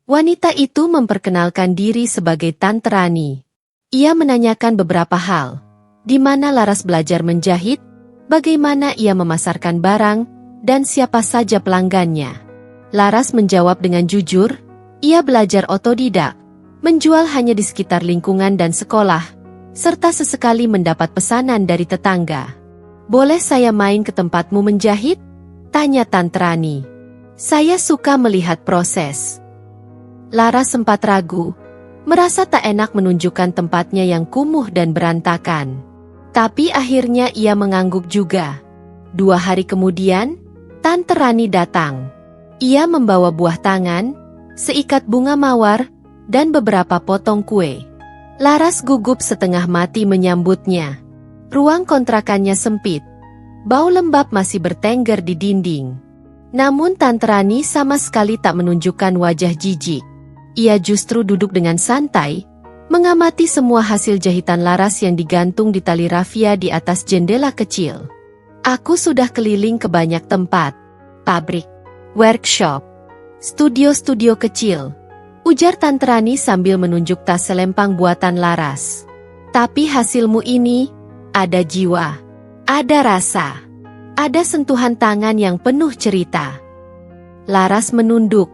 Wanita itu memperkenalkan diri sebagai Tante Rani. Ia menanyakan beberapa hal. Di mana Laras belajar menjahit, bagaimana ia memasarkan barang, dan siapa saja pelanggannya. Laras menjawab dengan jujur, ia belajar otodidak. menjual hanya di sekitar lingkungan dan sekolah, serta sesekali mendapat pesanan dari tetangga. "Boleh saya main ke tempatmu menjahit?" tanya Tante Rani. "Saya suka melihat proses." Laras sempat ragu, merasa tak enak menunjukkan tempatnya yang kumuh dan berantakan. Tapi akhirnya ia mengangguk juga. 2 hari kemudian, Tante Rani datang. Ia membawa buah tangan, seikat bunga mawar, dan beberapa potong kue. Laras gugup setengah mati menyambutnya. Ruang kontrakannya sempit. Bau lembab masih bertengger di dinding. Namun Tante Rani sama sekali tak menunjukkan wajah jijik. Ia justru duduk dengan santai, mengamati semua hasil jahitan Laras yang digantung di tali rafia di atas jendela kecil. "Aku sudah keliling ke banyak tempat. Pabrik, workshop, studio-studio kecil," ujar Tante Rani sambil menunjuk tas selempang buatan Laras. "Tapi hasilmu ini, ada jiwa, ada rasa, ada sentuhan tangan yang penuh cerita." Laras menunduk,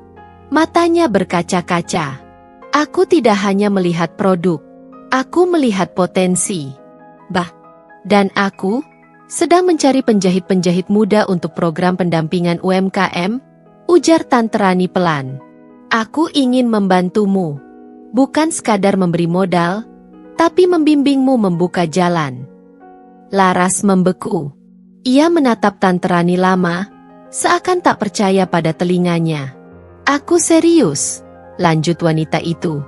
matanya berkaca-kaca. "Aku tidak hanya melihat produk, aku melihat potensi. Dan aku sedang mencari penjahit-penjahit muda untuk program pendampingan UMKM," ujar Tante Rani pelan. "Aku ingin membantumu, bukan sekadar memberi modal, tapi membimbingmu membuka jalan." Laras membeku. Ia menatap Tante Rani lama, seakan tak percaya pada telinganya. "Aku serius," lanjut wanita itu.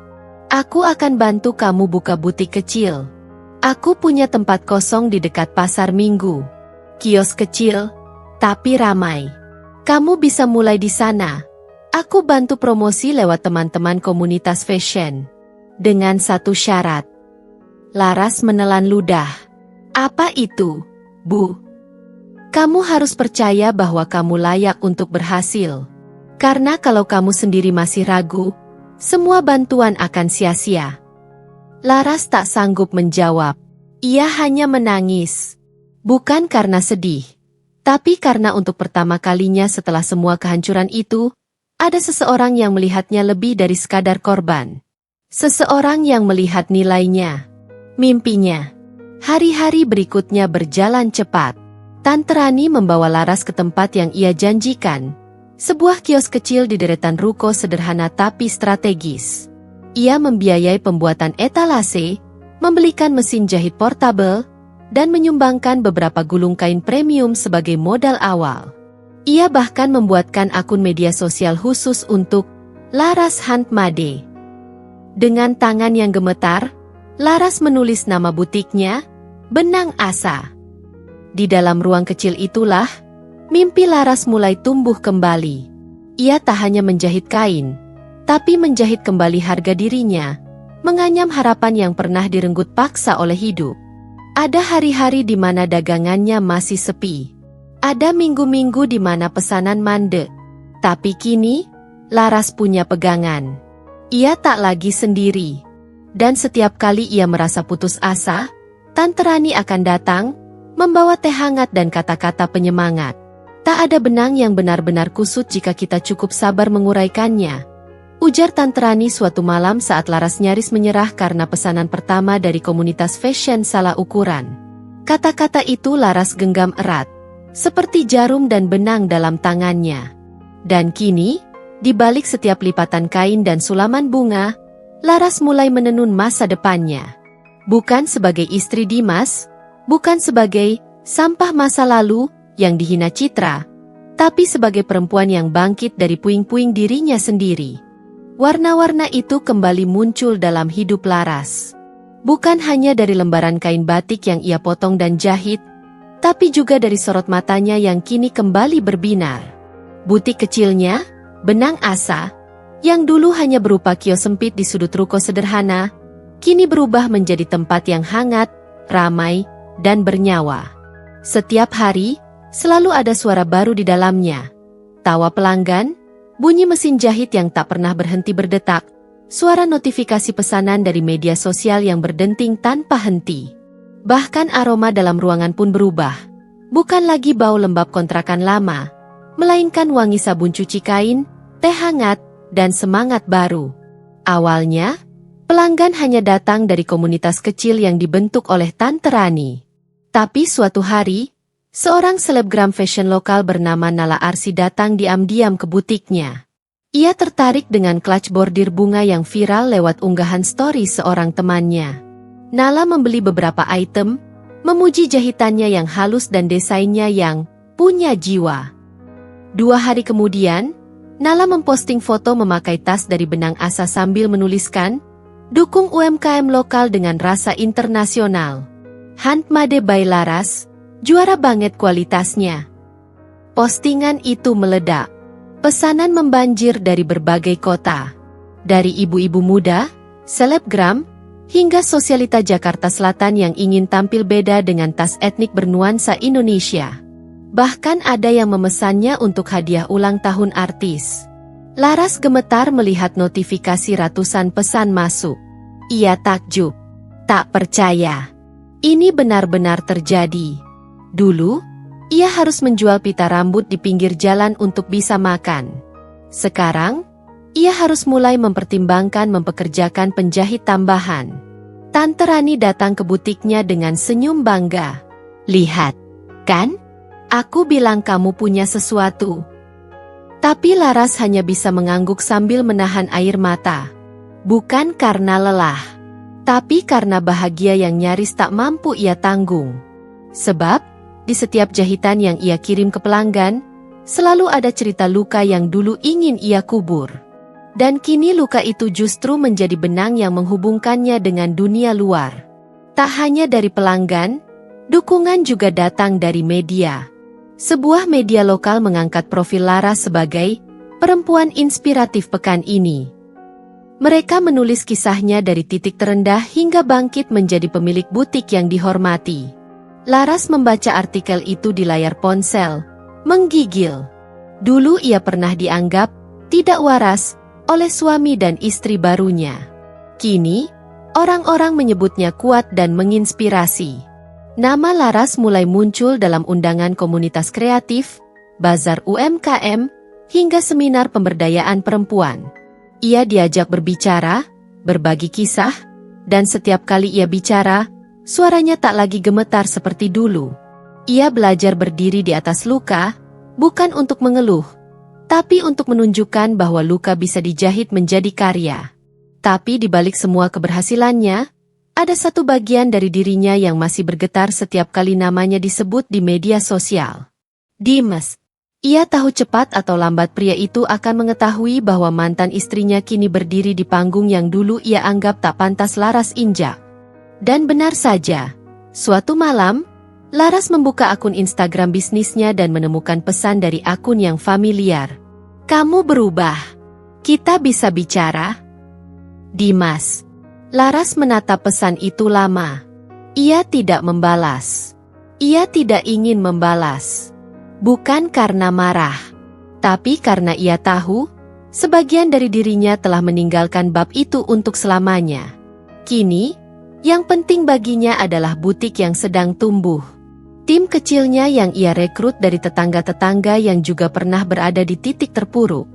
"Aku akan bantu kamu buka butik kecil. Aku punya tempat kosong di dekat pasar Minggu. Kios kecil, tapi ramai. Kamu bisa mulai di sana. Aku bantu promosi lewat teman-teman komunitas fashion. Dengan satu syarat." Laras menelan ludah. "Apa itu, Bu?" "Kamu harus percaya bahwa kamu layak untuk berhasil. Karena kalau kamu sendiri masih ragu, semua bantuan akan sia-sia." Laras tak sanggup menjawab. Ia hanya menangis. Bukan karena sedih, tapi karena untuk pertama kalinya setelah semua kehancuran itu, ada seseorang yang melihatnya lebih dari sekadar korban. Seseorang yang melihat nilainya, mimpinya. Hari-hari berikutnya berjalan cepat. Tante Rani membawa Laras ke tempat yang ia janjikan. Sebuah kios kecil di deretan ruko sederhana tapi strategis. Ia membiayai pembuatan etalase, membelikan mesin jahit portabel, dan menyumbangkan beberapa gulung kain premium sebagai modal awal. Ia bahkan membuatkan akun media sosial khusus untuk Laras Handmade. Dengan tangan yang gemetar, Laras menulis nama butiknya, Benang Asa. Di dalam ruang kecil itulah, mimpi Laras mulai tumbuh kembali. Ia tak hanya menjahit kain, tapi menjahit kembali harga dirinya, menganyam harapan yang pernah direnggut paksa oleh hidup. Ada hari-hari di mana dagangannya masih sepi. Ada minggu-minggu di mana pesanan mandek. Tapi kini, Laras punya pegangan. Ia tak lagi sendiri. Dan setiap kali ia merasa putus asa, Tante Rani akan datang, membawa teh hangat dan kata-kata penyemangat. "Tak ada benang yang benar-benar kusut jika kita cukup sabar menguraikannya," ujar Tante Rani suatu malam saat Laras nyaris menyerah karena pesanan pertama dari komunitas fashion salah ukuran. Kata-kata itu Laras genggam erat, seperti jarum dan benang dalam tangannya. Dan kini, di balik setiap lipatan kain dan sulaman bunga, Laras mulai menenun masa depannya. Bukan sebagai istri Dimas, bukan sebagai sampah masa lalu yang dihina citra, tapi sebagai perempuan yang bangkit dari puing-puing dirinya sendiri. Warna-warna itu kembali muncul dalam hidup Laras. Bukan hanya dari lembaran kain batik yang ia potong dan jahit, tapi juga dari sorot matanya yang kini kembali berbinar. Butik kecilnya, Benang Asa, yang dulu hanya berupa kios sempit di sudut ruko sederhana, kini berubah menjadi tempat yang hangat, ramai, dan bernyawa. Setiap hari, selalu ada suara baru di dalamnya. Tawa pelanggan, bunyi mesin jahit yang tak pernah berhenti berdetak, suara notifikasi pesanan dari media sosial yang berdenting tanpa henti. Bahkan aroma dalam ruangan pun berubah. Bukan lagi bau lembab kontrakan lama, melainkan wangi sabun cuci kain, teh hangat, dan semangat baru. Awalnya, Pelanggan hanya datang dari komunitas kecil yang dibentuk oleh Tante Rani. Tapi suatu hari, seorang selebgram fashion lokal bernama Nala Arsi datang diam-diam ke butiknya. Ia tertarik dengan clutch bordir bunga yang viral lewat unggahan story seorang temannya. Nala membeli beberapa item, memuji jahitannya yang halus dan desainnya yang punya jiwa. 2 hari kemudian, Nala memposting foto memakai tas dari benang asa sambil menuliskan, "Dukung UMKM lokal dengan rasa internasional. Handmade by Laras, juara banget kualitasnya." Postingan itu meledak. Pesanan membanjir dari berbagai kota. Dari ibu-ibu muda, selebgram, hingga sosialita Jakarta Selatan yang ingin tampil beda dengan tas etnik bernuansa Indonesia. Bahkan ada yang memesannya untuk hadiah ulang tahun artis. Laras gemetar melihat notifikasi ratusan pesan masuk. Ia takjub. Tak percaya. Ini benar-benar terjadi. Dulu, ia harus menjual pita rambut di pinggir jalan untuk bisa makan. Sekarang, ia harus mulai mempertimbangkan mempekerjakan penjahit tambahan. Tante Rani datang ke butiknya dengan senyum bangga. "Lihat, kan? Aku bilang kamu punya sesuatu." Tapi Laras hanya bisa mengangguk sambil menahan air mata. Bukan karena lelah, tapi karena bahagia yang nyaris tak mampu ia tanggung. Sebab, di setiap jahitan yang ia kirim ke pelanggan, selalu ada cerita luka yang dulu ingin ia kubur. Dan kini luka itu justru menjadi benang yang menghubungkannya dengan dunia luar. Tak hanya dari pelanggan, dukungan juga datang dari media. Sebuah media lokal mengangkat profil Laras sebagai perempuan inspiratif pekan ini. Mereka menulis kisahnya dari titik terendah hingga bangkit menjadi pemilik butik yang dihormati. Laras membaca artikel itu di layar ponsel, menggigil. Dulu ia pernah dianggap tidak waras oleh suami dan istri barunya. Kini, orang-orang menyebutnya kuat dan menginspirasi. Nama Laras mulai muncul dalam undangan komunitas kreatif, bazar UMKM, hingga seminar pemberdayaan perempuan. Ia diajak berbicara, berbagi kisah, dan setiap kali ia bicara, suaranya tak lagi gemetar seperti dulu. Ia belajar berdiri di atas luka, bukan untuk mengeluh, tapi untuk menunjukkan bahwa luka bisa dijahit menjadi karya. Tapi di balik semua keberhasilannya, ada satu bagian dari dirinya yang masih bergetar setiap kali namanya disebut di media sosial. Dimas. Ia tahu cepat atau lambat pria itu akan mengetahui bahwa mantan istrinya kini berdiri di panggung yang dulu ia anggap tak pantas Laras injak. Dan benar saja, suatu malam, Laras membuka akun Instagram bisnisnya dan menemukan pesan dari akun yang familiar. "Kamu berubah. Kita bisa bicara?" Dimas. Laras menatap pesan itu lama. Ia tidak membalas. Ia tidak ingin membalas. Bukan karena marah, tapi karena ia tahu, sebagian dari dirinya telah meninggalkan bab itu untuk selamanya. Kini, yang penting baginya adalah butik yang sedang tumbuh. Tim kecilnya yang ia rekrut dari tetangga-tetangga yang juga pernah berada di titik terpuruk.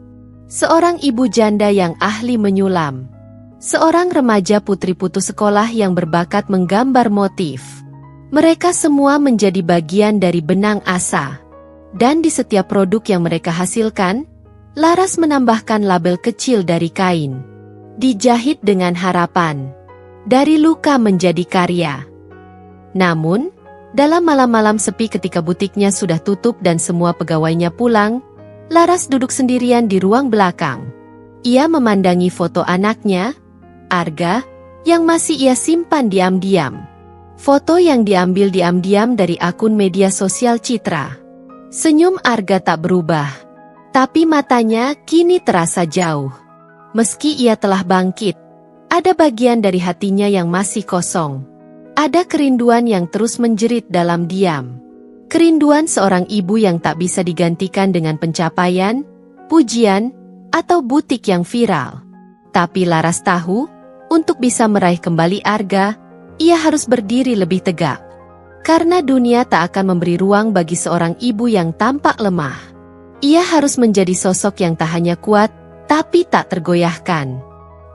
Seorang ibu janda yang ahli menyulam. Seorang remaja putri putus sekolah yang berbakat menggambar motif. Mereka semua menjadi bagian dari benang asa. Dan di setiap produk yang mereka hasilkan, Laras menambahkan label kecil dari kain. Dijahit dengan harapan. Dari luka menjadi karya. Namun, dalam malam-malam sepi ketika butiknya sudah tutup dan semua pegawainya pulang, Laras duduk sendirian di ruang belakang. Ia memandangi foto anaknya, Arga, yang masih ia simpan diam-diam. Foto yang diambil diam-diam dari akun media sosial Citra. Senyum Arga tak berubah, tapi matanya kini terasa jauh. Meski ia telah bangkit, ada bagian dari hatinya yang masih kosong. Ada kerinduan yang terus menjerit dalam diam. Kerinduan seorang ibu yang tak bisa digantikan dengan pencapaian, pujian, atau butik yang viral. Tapi Laras tahu, untuk bisa meraih kembali Arga, ia harus berdiri lebih tegak. Karena dunia tak akan memberi ruang bagi seorang ibu yang tampak lemah. Ia harus menjadi sosok yang tak hanya kuat, tapi tak tergoyahkan.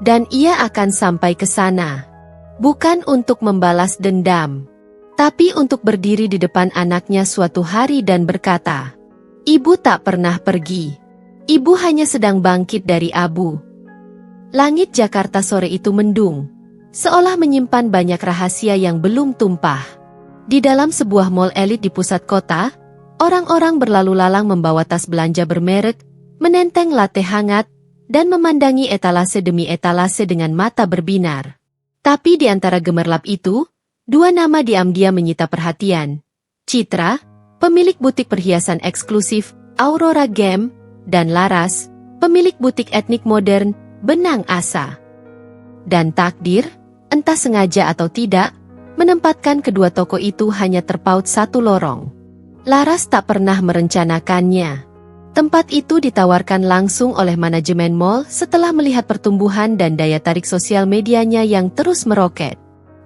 Dan ia akan sampai ke sana. Bukan untuk membalas dendam, tapi untuk berdiri di depan anaknya suatu hari dan berkata, "Ibu tak pernah pergi. Ibu hanya sedang bangkit dari abu." Langit Jakarta sore itu mendung, seolah menyimpan banyak rahasia yang belum tumpah. Di dalam sebuah mal elit di pusat kota, orang-orang berlalu lalang membawa tas belanja bermerek, menenteng latte hangat, dan memandangi etalase demi etalase dengan mata berbinar. Tapi di antara gemerlap itu, dua nama diam-diam menyita perhatian. Citra, pemilik butik perhiasan eksklusif, Aurora Gem, dan Laras, pemilik butik etnik modern, Benang Asa. Dan takdir, entah sengaja atau tidak, menempatkan kedua toko itu hanya terpaut satu lorong. Laras tak pernah merencanakannya. Tempat itu ditawarkan langsung oleh manajemen mall setelah melihat pertumbuhan dan daya tarik sosial medianya yang terus meroket.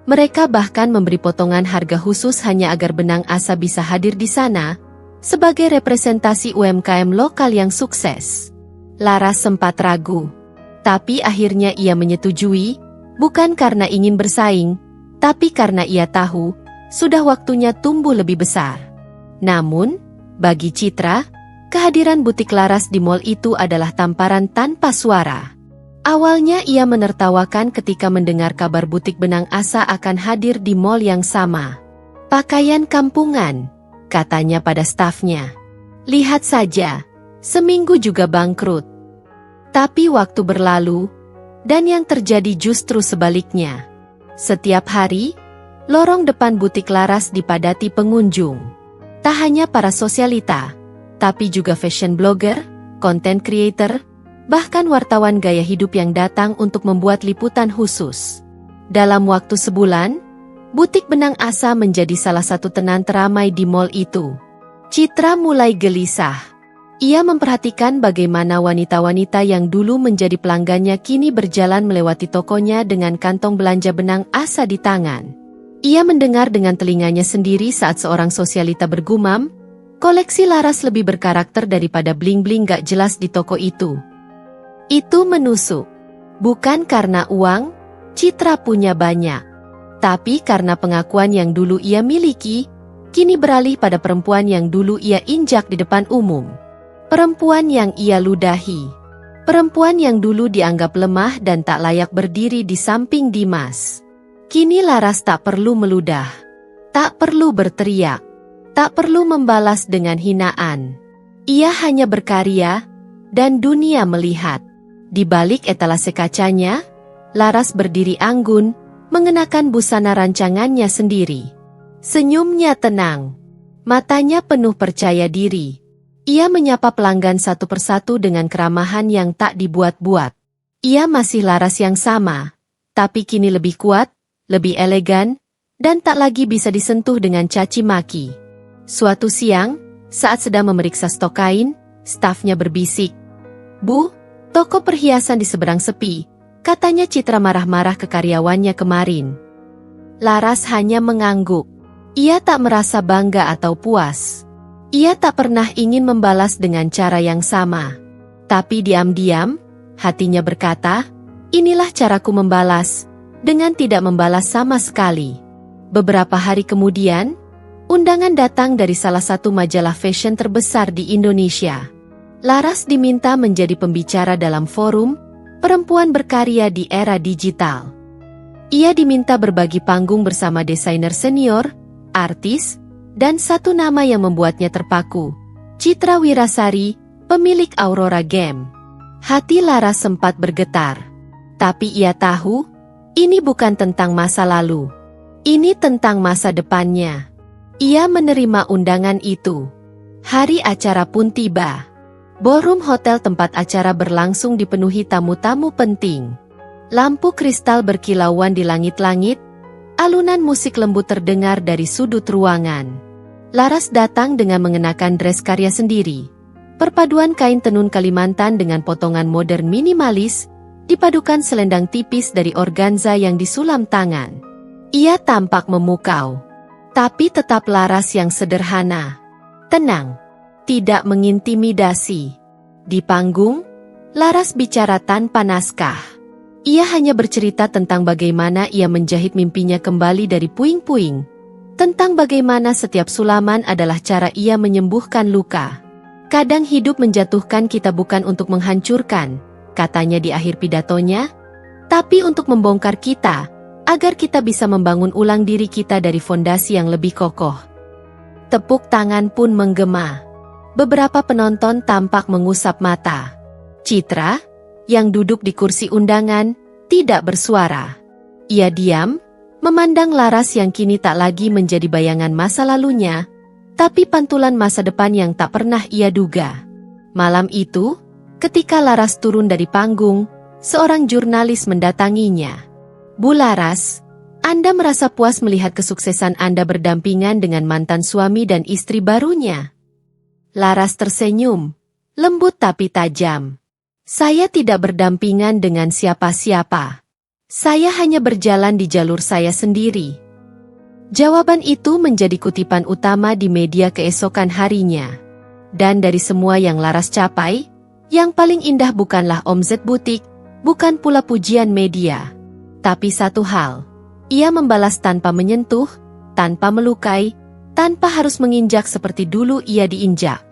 Mereka bahkan memberi potongan harga khusus hanya agar Benang Asa bisa hadir di sana, sebagai representasi UMKM lokal yang sukses. Laras sempat ragu. Tapi akhirnya ia menyetujui, bukan karena ingin bersaing, tapi karena ia tahu, sudah waktunya tumbuh lebih besar. Namun, bagi Citra, kehadiran butik Laras di mal itu adalah tamparan tanpa suara. Awalnya ia menertawakan ketika mendengar kabar butik Benang Asa akan hadir di mal yang sama. "Pakaian kampungan," katanya pada stafnya. "Lihat saja, seminggu juga bangkrut." Tapi waktu berlalu, dan yang terjadi justru sebaliknya. Setiap hari, lorong depan butik Laras dipadati pengunjung. Tak hanya para sosialita, tapi juga fashion blogger, content creator, bahkan wartawan gaya hidup yang datang untuk membuat liputan khusus. Dalam waktu sebulan, butik Benang Asa menjadi salah satu tenan teramai di mal itu. Citra mulai gelisah. Ia memperhatikan bagaimana wanita-wanita yang dulu menjadi pelanggannya kini berjalan melewati tokonya dengan kantong belanja Benang Asa di tangan. Ia mendengar dengan telinganya sendiri saat seorang sosialita bergumam, "Koleksi Laras lebih berkarakter daripada bling-bling gak jelas di toko itu." Itu menusuk. Bukan karena uang, Citra punya banyak. Tapi karena pengakuan yang dulu ia miliki, kini beralih pada perempuan yang dulu ia injak di depan umum. Perempuan yang ia ludahi. Perempuan yang dulu dianggap lemah dan tak layak berdiri di samping Dimas. Kini Laras tak perlu meludah. Tak perlu berteriak. Tak perlu membalas dengan hinaan. Ia hanya berkarya, dan dunia melihat. Di balik etalase kacanya, Laras berdiri anggun, mengenakan busana rancangannya sendiri. Senyumnya tenang. Matanya penuh percaya diri. Ia menyapa pelanggan satu persatu dengan keramahan yang tak dibuat-buat. Ia masih Laras yang sama, tapi kini lebih kuat, lebih elegan, dan tak lagi bisa disentuh dengan caci maki. Suatu siang, saat sedang memeriksa stok kain, stafnya berbisik, "Bu, toko perhiasan di seberang sepi," katanya Citra marah-marah ke karyawannya kemarin. Laras hanya mengangguk. Ia tak merasa bangga atau puas. Ia tak pernah ingin membalas dengan cara yang sama. Tapi diam-diam, hatinya berkata, "Inilah caraku membalas," dengan tidak membalas sama sekali. Beberapa hari kemudian, undangan datang dari salah satu majalah fashion terbesar di Indonesia. Laras diminta menjadi pembicara dalam forum perempuan berkarya di era digital. Ia diminta berbagi panggung bersama desainer senior, artis, dan satu nama yang membuatnya terpaku, Citra Wirasari, pemilik Aurora Gem. Hati Laras sempat bergetar. Tapi ia tahu, ini bukan tentang masa lalu. Ini tentang masa depannya. Ia menerima undangan itu. Hari acara pun tiba. Ballroom hotel tempat acara berlangsung dipenuhi tamu-tamu penting. Lampu kristal berkilauan di langit-langit, alunan musik lembut terdengar dari sudut ruangan. Laras datang dengan mengenakan dress karya sendiri. Perpaduan kain tenun Kalimantan dengan potongan modern minimalis, dipadukan selendang tipis dari organza yang disulam tangan. Ia tampak memukau. Tapi tetap Laras yang sederhana. Tenang. Tidak mengintimidasi. Di panggung, Laras bicara tanpa naskah. Ia hanya bercerita tentang bagaimana ia menjahit mimpinya kembali dari puing-puing. Tentang bagaimana setiap sulaman adalah cara ia menyembuhkan luka. Kadang hidup menjatuhkan kita bukan untuk menghancurkan, katanya di akhir pidatonya, tapi untuk membongkar kita, agar kita bisa membangun ulang diri kita dari fondasi yang lebih kokoh. Tepuk tangan pun menggema. Beberapa penonton tampak mengusap mata. Citra, yang duduk di kursi undangan, tidak bersuara. Ia diam, memandang Laras yang kini tak lagi menjadi bayangan masa lalunya, tapi pantulan masa depan yang tak pernah ia duga. Malam itu, ketika Laras turun dari panggung, seorang jurnalis mendatanginya. "Bu Laras, Anda merasa puas melihat kesuksesan Anda berdampingan dengan mantan suami dan istri barunya?" Laras tersenyum, lembut tapi tajam. "Saya tidak berdampingan dengan siapa-siapa. Saya hanya berjalan di jalur saya sendiri." Jawaban itu menjadi kutipan utama di media keesokan harinya. Dan dari semua yang Laras capai, yang paling indah bukanlah omzet butik, bukan pula pujian media. Tapi satu hal, ia membalas tanpa menyentuh, tanpa melukai, tanpa harus menginjak seperti dulu ia diinjak.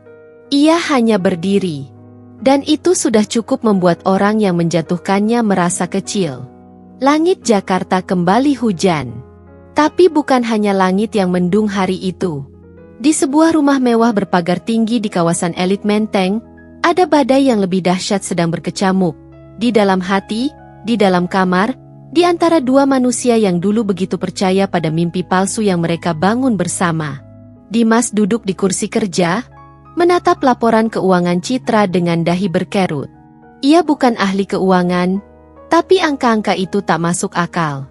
Ia hanya berdiri. Dan itu sudah cukup membuat orang yang menjatuhkannya merasa kecil. Langit Jakarta kembali hujan. Tapi bukan hanya langit yang mendung hari itu. Di sebuah rumah mewah berpagar tinggi di kawasan elit Menteng, ada badai yang lebih dahsyat sedang berkecamuk. Di dalam hati, di dalam kamar, di antara dua manusia yang dulu begitu percaya pada mimpi palsu yang mereka bangun bersama. Dimas duduk di kursi kerja, menatap laporan keuangan Citra dengan dahi berkerut. Ia bukan ahli keuangan, tapi angka-angka itu tak masuk akal.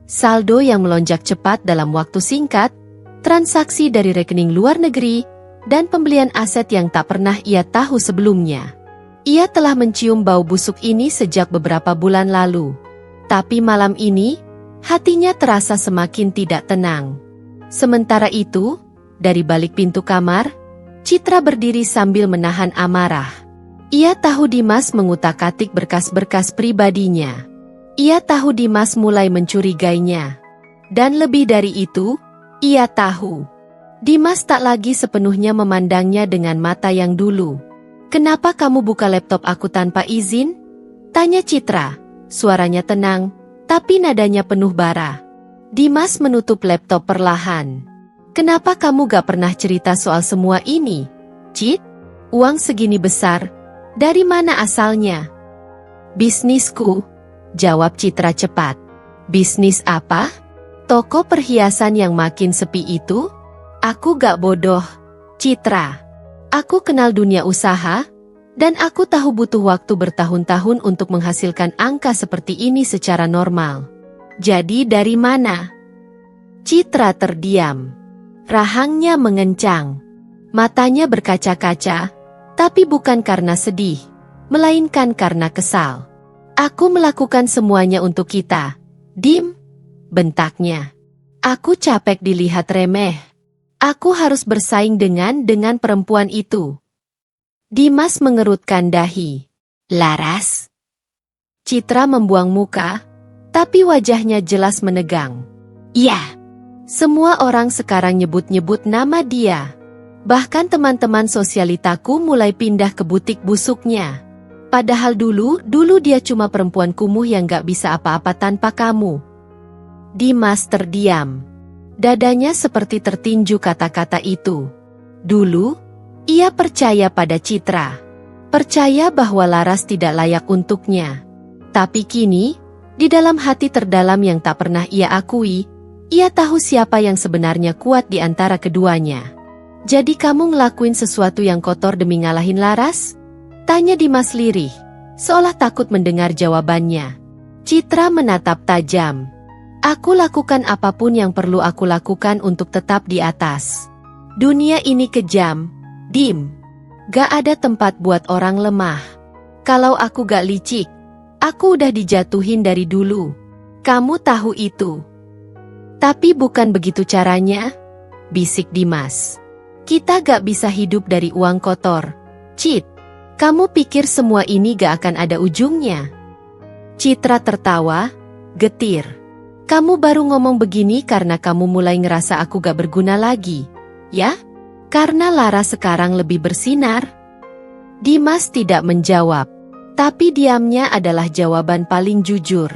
Saldo yang melonjak cepat dalam waktu singkat, transaksi dari rekening luar negeri, dan pembelian aset yang tak pernah ia tahu sebelumnya. Ia telah mencium bau busuk ini sejak beberapa bulan lalu. Tapi malam ini, hatinya terasa semakin tidak tenang. Sementara itu, dari balik pintu kamar, Citra berdiri sambil menahan amarah. Ia tahu Dimas mengutak-atik berkas-berkas pribadinya. Ia tahu Dimas mulai mencurigainya. Dan lebih dari itu, ia tahu Dimas tak lagi sepenuhnya memandangnya dengan mata yang dulu. "Kenapa kamu buka laptop aku tanpa izin?" tanya Citra. Suaranya tenang, tapi nadanya penuh bara. Dimas menutup laptop perlahan. "Kenapa kamu gak pernah cerita soal semua ini, Cit? Uang segini besar, dari mana asalnya?" "Bisnisku," jawab Citra cepat. "Bisnis apa? Toko perhiasan yang makin sepi itu?" "Aku gak bodoh, Citra. Aku kenal dunia usaha, dan aku tahu butuh waktu bertahun-tahun untuk menghasilkan angka seperti ini secara normal. Jadi dari mana?" Citra terdiam. Rahangnya mengencang. Matanya berkaca-kaca, tapi bukan karena sedih, melainkan karena kesal. "Aku melakukan semuanya untuk kita, Dim," bentaknya. "Aku capek dilihat remeh. Aku harus bersaing dengan perempuan itu." Dimas mengerutkan dahi. "Laras?" Citra membuang muka, tapi wajahnya jelas menegang. "Iya, semua orang sekarang nyebut-nyebut nama dia. Bahkan teman-teman sosialitaku mulai pindah ke butik busuknya. Padahal dulu dia cuma perempuan kumuh yang gak bisa apa-apa tanpa kamu." Dimas terdiam. Dadanya seperti tertinju kata-kata itu. Dulu, ia percaya pada Citra. Percaya bahwa Laras tidak layak untuknya. Tapi kini, di dalam hati terdalam yang tak pernah ia akui, ia tahu siapa yang sebenarnya kuat di antara keduanya. "Jadi kamu ngelakuin sesuatu yang kotor demi ngalahin Laras?" tanya Dimas lirih, seolah takut mendengar jawabannya. Citra menatap tajam. "Aku lakukan apapun yang perlu aku lakukan untuk tetap di atas. Dunia ini kejam, Dim. Gak ada tempat buat orang lemah. Kalau aku gak licik, aku udah dijatuhin dari dulu. Kamu tahu itu." "Tapi bukan begitu caranya," bisik Dimas. "Kita gak bisa hidup dari uang kotor, Cit. Kamu pikir semua ini gak akan ada ujungnya?" Citra tertawa, getir. Kamu baru ngomong begini karena kamu mulai ngerasa aku gak berguna lagi, ya? Karena Laras sekarang lebih bersinar? Dimas tidak menjawab, tapi diamnya adalah jawaban paling jujur.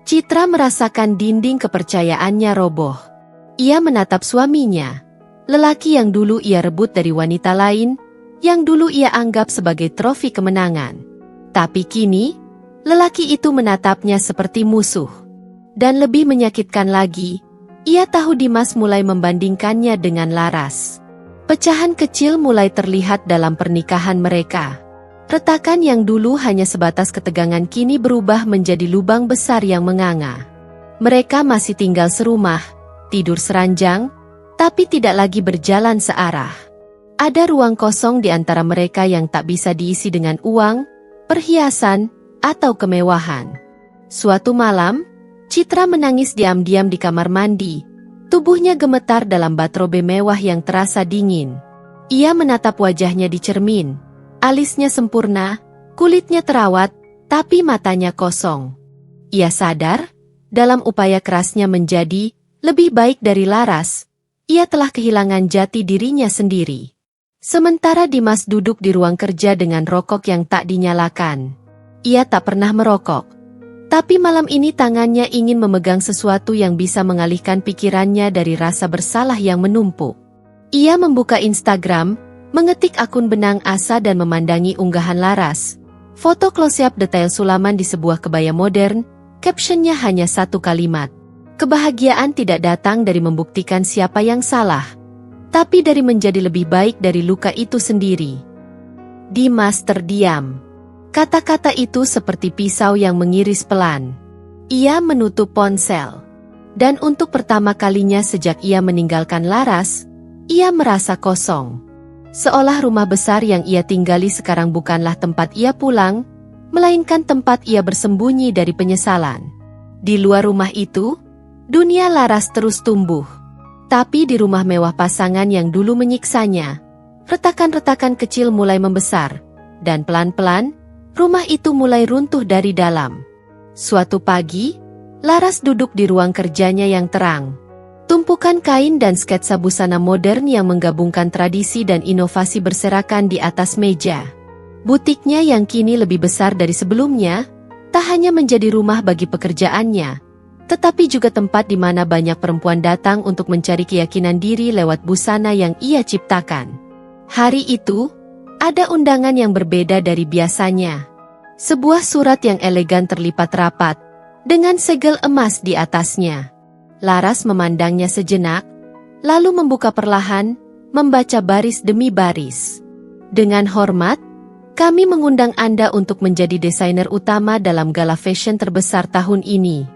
Citra merasakan dinding kepercayaannya roboh. Ia menatap suaminya, lelaki yang dulu ia rebut dari wanita lain, yang dulu ia anggap sebagai trofi kemenangan. Tapi kini, lelaki itu menatapnya seperti musuh. Dan lebih menyakitkan lagi, ia tahu Dimas mulai membandingkannya dengan Laras. Pecahan kecil mulai terlihat dalam pernikahan mereka. Retakan yang dulu hanya sebatas ketegangan kini berubah menjadi lubang besar yang menganga. Mereka masih tinggal serumah, tidur seranjang, tapi tidak lagi berjalan searah. Ada ruang kosong di antara mereka yang tak bisa diisi dengan uang, perhiasan, atau kemewahan. Suatu malam, Citra menangis diam-diam di kamar mandi. Tubuhnya gemetar dalam bathrobe mewah yang terasa dingin. Ia menatap wajahnya di cermin. Alisnya sempurna, kulitnya terawat, tapi matanya kosong. Ia sadar, dalam upaya kerasnya menjadi lebih baik dari Laras, ia telah kehilangan jati dirinya sendiri. Sementara Dimas duduk di ruang kerja dengan rokok yang tak dinyalakan. Ia tak pernah merokok. Tapi malam ini tangannya ingin memegang sesuatu yang bisa mengalihkan pikirannya dari rasa bersalah yang menumpuk. Ia membuka Instagram, mengetik akun Benang Asa dan memandangi unggahan Laras. Foto close-up detail Sulaman di sebuah kebaya modern, captionnya hanya satu kalimat. Kebahagiaan tidak datang dari membuktikan siapa yang salah, tapi dari menjadi lebih baik dari luka itu sendiri. Dimas terdiam. Kata-kata itu seperti pisau yang mengiris pelan. Ia menutup ponsel. Dan untuk pertama kalinya sejak ia meninggalkan Laras, ia merasa kosong. Seolah rumah besar yang ia tinggali sekarang bukanlah tempat ia pulang, melainkan tempat ia bersembunyi dari penyesalan. Di luar rumah itu, dunia Laras terus tumbuh. Tapi di rumah mewah pasangan yang dulu menyiksanya, retakan-retakan kecil mulai membesar, dan pelan-pelan, rumah itu mulai runtuh dari dalam. Suatu pagi, Laras duduk di ruang kerjanya yang terang. Tumpukan kain dan sketsa busana modern yang menggabungkan tradisi dan inovasi berserakan di atas meja. Butiknya yang kini lebih besar dari sebelumnya, tak hanya menjadi rumah bagi pekerjaannya, tetapi juga tempat di mana banyak perempuan datang untuk mencari keyakinan diri lewat busana yang ia ciptakan. Hari itu, ada undangan yang berbeda dari biasanya. Sebuah surat yang elegan terlipat rapat, dengan segel emas di atasnya. Laras memandangnya sejenak, lalu membuka perlahan, membaca baris demi baris. Dengan hormat, kami mengundang Anda untuk menjadi desainer utama dalam gala fashion terbesar tahun ini.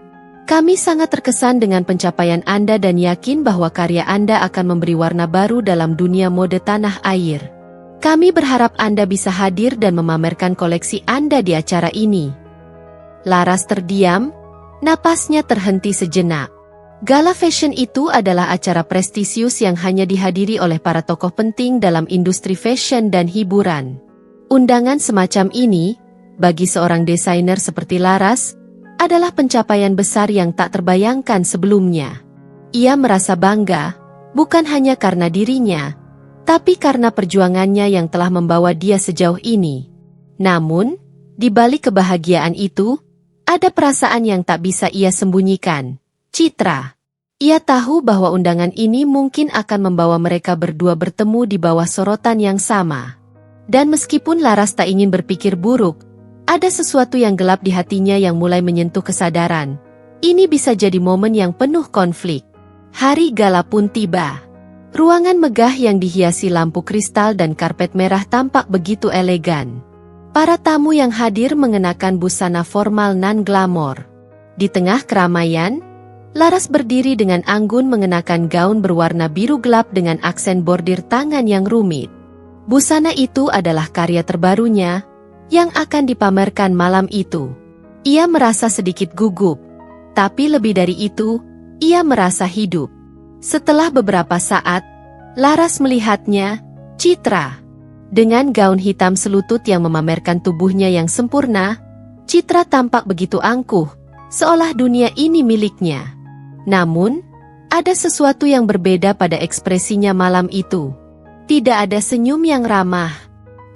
Kami sangat terkesan dengan pencapaian Anda dan yakin bahwa karya Anda akan memberi warna baru dalam dunia mode tanah air. Kami berharap Anda bisa hadir dan memamerkan koleksi Anda di acara ini. Laras terdiam, napasnya terhenti sejenak. Gala fashion itu adalah acara prestisius yang hanya dihadiri oleh para tokoh penting dalam industri fashion dan hiburan. Undangan semacam ini, bagi seorang desainer seperti Laras, adalah pencapaian besar yang tak terbayangkan sebelumnya. Ia merasa bangga, bukan hanya karena dirinya, tapi karena perjuangannya yang telah membawa dia sejauh ini. Namun, di balik kebahagiaan itu, ada perasaan yang tak bisa ia sembunyikan. Citra. Ia tahu bahwa undangan ini mungkin akan membawa mereka berdua bertemu di bawah sorotan yang sama. Dan meskipun Laras tak ingin berpikir buruk, ada sesuatu yang gelap di hatinya yang mulai menyentuh kesadaran. Ini bisa jadi momen yang penuh konflik. Hari gala pun tiba. Ruangan megah yang dihiasi lampu kristal dan karpet merah tampak begitu elegan. Para tamu yang hadir mengenakan busana formal non-glamor. Di tengah keramaian, Laras berdiri dengan anggun mengenakan gaun berwarna biru gelap dengan aksen bordir tangan yang rumit. Busana itu adalah karya terbarunya, yang akan dipamerkan malam itu. Ia merasa sedikit gugup, tapi lebih dari itu, ia merasa hidup. Setelah beberapa saat, Laras melihatnya, Citra. Dengan gaun hitam selutut yang memamerkan tubuhnya yang sempurna, Citra tampak begitu angkuh, seolah dunia ini miliknya. Namun, ada sesuatu yang berbeda pada ekspresinya malam itu. Tidak ada senyum yang ramah.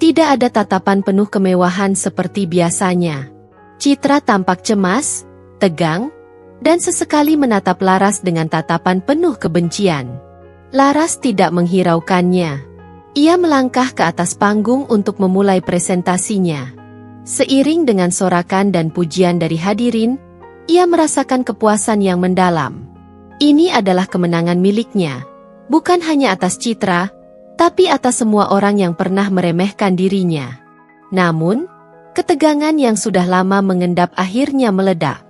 Tidak ada tatapan penuh kemewahan seperti biasanya. Citra tampak cemas, tegang, dan sesekali menatap Laras dengan tatapan penuh kebencian. Laras tidak menghiraukannya. Ia melangkah ke atas panggung untuk memulai presentasinya. Seiring dengan sorakan dan pujian dari hadirin, ia merasakan kepuasan yang mendalam. Ini adalah kemenangan miliknya, bukan hanya atas Citra, tapi atas semua orang yang pernah meremehkan dirinya. Namun, ketegangan yang sudah lama mengendap akhirnya meledak.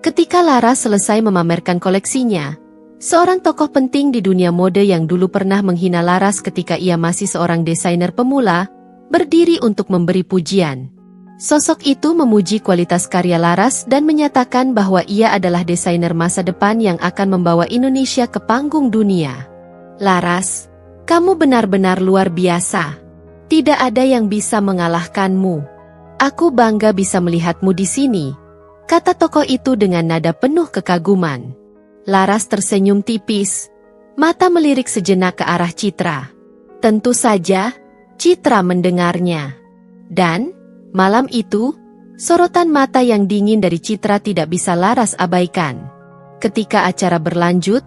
Ketika Laras selesai memamerkan koleksinya, seorang tokoh penting di dunia mode yang dulu pernah menghina Laras ketika ia masih seorang desainer pemula, berdiri untuk memberi pujian. Sosok itu memuji kualitas karya Laras dan menyatakan bahwa ia adalah desainer masa depan yang akan membawa Indonesia ke panggung dunia. Laras, kamu benar-benar luar biasa. Tidak ada yang bisa mengalahkanmu. Aku bangga bisa melihatmu di sini, kata tokoh itu dengan nada penuh kekaguman. Laras tersenyum tipis, mata melirik sejenak ke arah Citra. Tentu saja, Citra mendengarnya. Dan malam itu, sorotan mata yang dingin dari Citra tidak bisa Laras abaikan. Ketika acara berlanjut,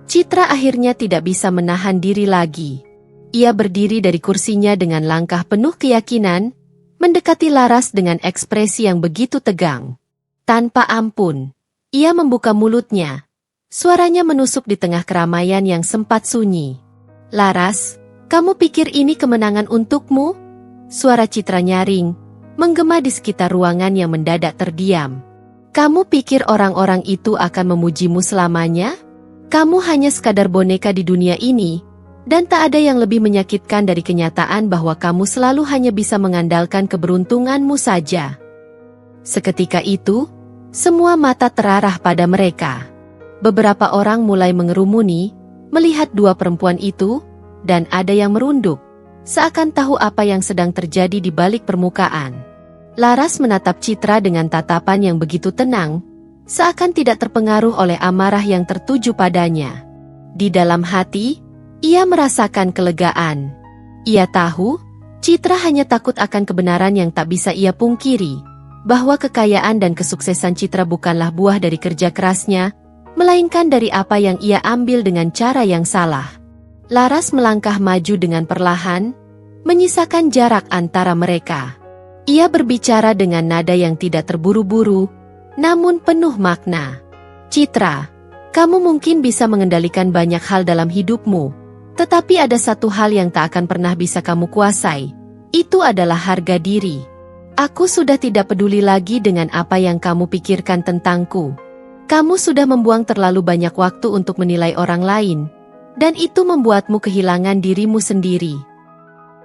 Citra akhirnya tidak bisa menahan diri lagi. Ia berdiri dari kursinya dengan langkah penuh keyakinan, mendekati Laras dengan ekspresi yang begitu tegang. Tanpa ampun, ia membuka mulutnya. Suaranya menusuk di tengah keramaian yang sempat sunyi. Laras, kamu pikir ini kemenangan untukmu? Suara Citra nyaring, menggema di sekitar ruangan yang mendadak terdiam. Kamu pikir orang-orang itu akan memujimu selamanya? Kamu hanya sekadar boneka di dunia ini, dan tak ada yang lebih menyakitkan dari kenyataan bahwa kamu selalu hanya bisa mengandalkan keberuntunganmu saja. Seketika itu, semua mata terarah pada mereka. Beberapa orang mulai mengerumuni, melihat dua perempuan itu, dan ada yang merunduk, seakan tahu apa yang sedang terjadi di balik permukaan. Laras menatap Citra dengan tatapan yang begitu tenang, seakan tidak terpengaruh oleh amarah yang tertuju padanya. Di dalam hati, ia merasakan kelegaan. Ia tahu, Citra hanya takut akan kebenaran yang tak bisa ia pungkiri, bahwa kekayaan dan kesuksesan Citra bukanlah buah dari kerja kerasnya, melainkan dari apa yang ia ambil dengan cara yang salah. Laras melangkah maju dengan perlahan, menyisakan jarak antara mereka. Ia berbicara dengan nada yang tidak terburu-buru, namun penuh makna. Citra, kamu mungkin bisa mengendalikan banyak hal dalam hidupmu, tetapi ada satu hal yang tak akan pernah bisa kamu kuasai. Itu adalah harga diri. Aku sudah tidak peduli lagi dengan apa yang kamu pikirkan tentangku. Kamu sudah membuang terlalu banyak waktu untuk menilai orang lain, dan itu membuatmu kehilangan dirimu sendiri.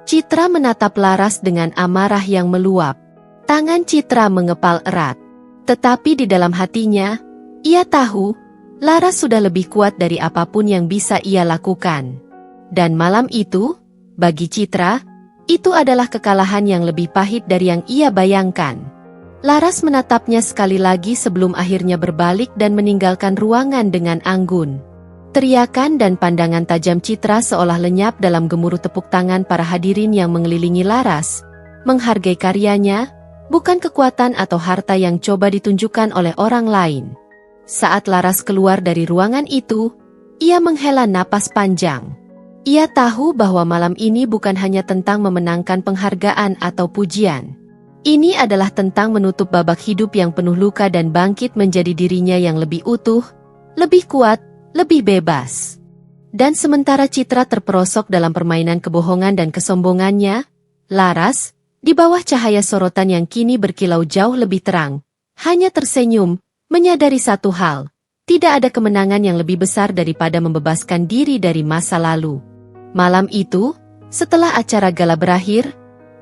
Citra menatap Laras dengan amarah yang meluap. Tangan Citra mengepal erat. Tetapi di dalam hatinya, ia tahu, Laras sudah lebih kuat dari apapun yang bisa ia lakukan. Dan malam itu, bagi Citra, itu adalah kekalahan yang lebih pahit dari yang ia bayangkan. Laras menatapnya sekali lagi sebelum akhirnya berbalik dan meninggalkan ruangan dengan anggun. Teriakan dan pandangan tajam Citra seolah lenyap dalam gemuruh tepuk tangan para hadirin yang mengelilingi Laras. Menghargai karyanya, bukan kekuatan atau harta yang coba ditunjukkan oleh orang lain. Saat Laras keluar dari ruangan itu, ia menghela napas panjang. Ia tahu bahwa malam ini bukan hanya tentang memenangkan penghargaan atau pujian. Ini adalah tentang menutup babak hidup yang penuh luka dan bangkit menjadi dirinya yang lebih utuh, lebih kuat, lebih bebas. Dan sementara Citra terperosok dalam permainan kebohongan dan kesombongannya, Laras, di bawah cahaya sorotan yang kini berkilau jauh lebih terang, hanya tersenyum, menyadari satu hal, tidak ada kemenangan yang lebih besar daripada membebaskan diri dari masa lalu. Malam itu, setelah acara gala berakhir,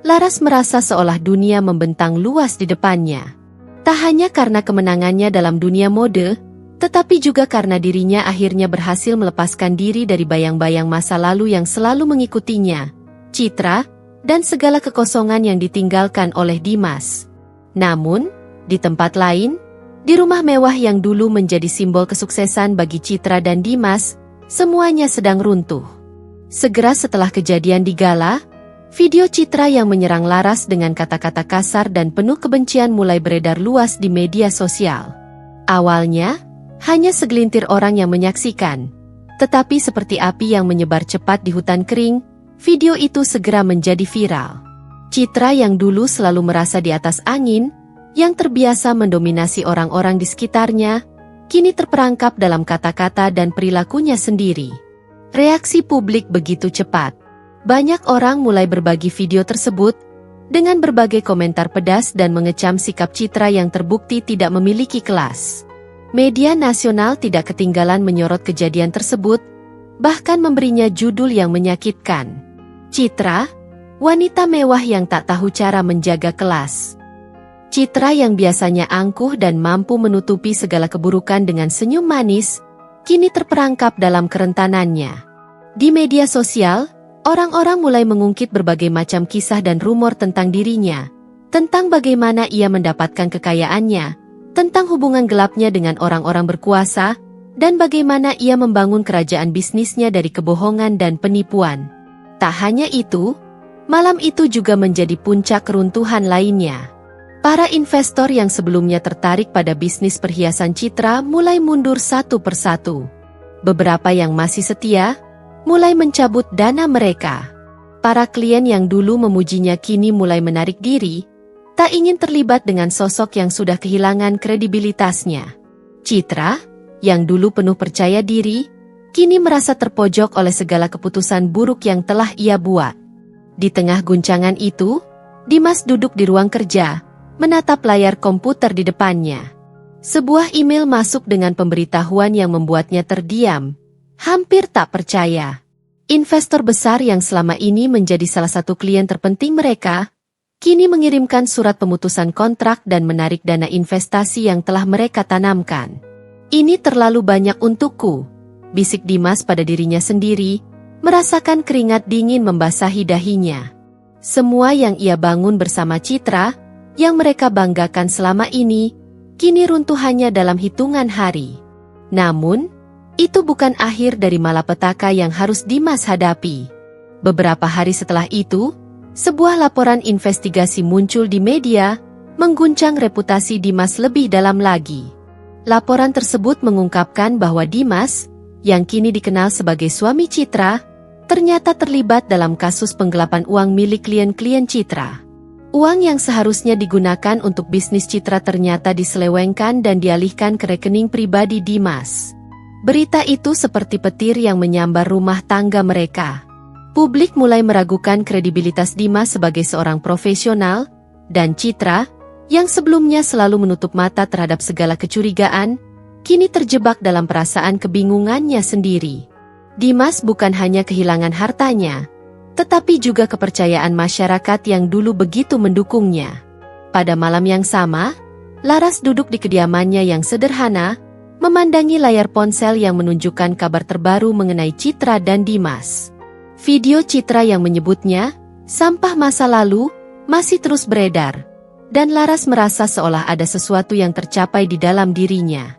Laras merasa seolah dunia membentang luas di depannya. Tak hanya karena kemenangannya dalam dunia mode, tetapi juga karena dirinya akhirnya berhasil melepaskan diri dari bayang-bayang masa lalu yang selalu mengikutinya, Citra, dan segala kekosongan yang ditinggalkan oleh Dimas. Namun, Di tempat lain, di rumah mewah yang dulu menjadi simbol kesuksesan bagi Citra dan Dimas, semuanya sedang runtuh. Segera setelah kejadian di gala, video Citra yang menyerang Laras dengan kata-kata kasar dan penuh kebencian mulai beredar luas di media sosial. Awalnya, hanya segelintir orang yang menyaksikan. Tetapi seperti api yang menyebar cepat di hutan kering, video itu segera menjadi viral. Citra yang dulu selalu merasa di atas angin, yang terbiasa mendominasi orang-orang di sekitarnya, kini terperangkap dalam kata-kata dan perilakunya sendiri. Reaksi publik begitu cepat. Banyak orang mulai berbagi video tersebut, dengan berbagai komentar pedas dan mengecam sikap Citra yang terbukti tidak memiliki kelas. Media nasional tidak ketinggalan menyorot kejadian tersebut, bahkan memberinya judul yang menyakitkan. Citra, wanita mewah yang tak tahu cara menjaga kelas. Citra yang biasanya angkuh dan mampu menutupi segala keburukan dengan senyum manis, kini terperangkap dalam kerentanannya. Di media sosial, orang-orang mulai mengungkit berbagai macam kisah dan rumor tentang dirinya, tentang bagaimana ia mendapatkan kekayaannya, tentang hubungan gelapnya dengan orang-orang berkuasa, dan bagaimana ia membangun kerajaan bisnisnya dari kebohongan dan penipuan. Tak hanya itu, malam itu juga menjadi puncak keruntuhan lainnya. Para investor yang sebelumnya tertarik pada bisnis perhiasan Citra mulai mundur satu persatu. Beberapa yang masih setia, mulai mencabut dana mereka. Para klien yang dulu memujinya kini mulai menarik diri, tak ingin terlibat dengan sosok yang sudah kehilangan kredibilitasnya. Citra, yang dulu penuh percaya diri, kini merasa terpojok oleh segala keputusan buruk yang telah ia buat. Di tengah guncangan itu, Dimas duduk di ruang kerja, menatap layar komputer di depannya. Sebuah email masuk dengan pemberitahuan yang membuatnya terdiam, hampir tak percaya. Investor besar yang selama ini menjadi salah satu klien terpenting mereka, kini mengirimkan surat pemutusan kontrak dan menarik dana investasi yang telah mereka tanamkan. Ini terlalu banyak untukku, bisik Dimas pada dirinya sendiri, merasakan keringat dingin membasahi dahinya. Semua yang ia bangun bersama Citra, yang mereka banggakan selama ini, kini runtuhannya dalam hitungan hari. Namun, itu bukan akhir dari malapetaka yang harus Dimas hadapi. Beberapa hari setelah itu, sebuah laporan investigasi muncul di media, mengguncang reputasi Dimas lebih dalam lagi. Laporan tersebut mengungkapkan bahwa Dimas, yang kini dikenal sebagai suami Citra, ternyata terlibat dalam kasus penggelapan uang milik klien-klien Citra. Uang yang seharusnya digunakan untuk bisnis Citra ternyata diselewengkan dan dialihkan ke rekening pribadi Dimas. Berita itu seperti petir yang menyambar rumah tangga mereka. Publik mulai meragukan kredibilitas Dimas sebagai seorang profesional, dan Citra, yang sebelumnya selalu menutup mata terhadap segala kecurigaan, kini terjebak dalam perasaan kebingungannya sendiri. Dimas bukan hanya kehilangan hartanya, tetapi juga kepercayaan masyarakat yang dulu begitu mendukungnya. Pada malam yang sama, Laras duduk di kediamannya yang sederhana, memandangi layar ponsel yang menunjukkan kabar terbaru mengenai Citra dan Dimas. Video Citra yang menyebutnya, sampah masa lalu, masih terus beredar, dan Laras merasa seolah ada sesuatu yang tercapai di dalam dirinya.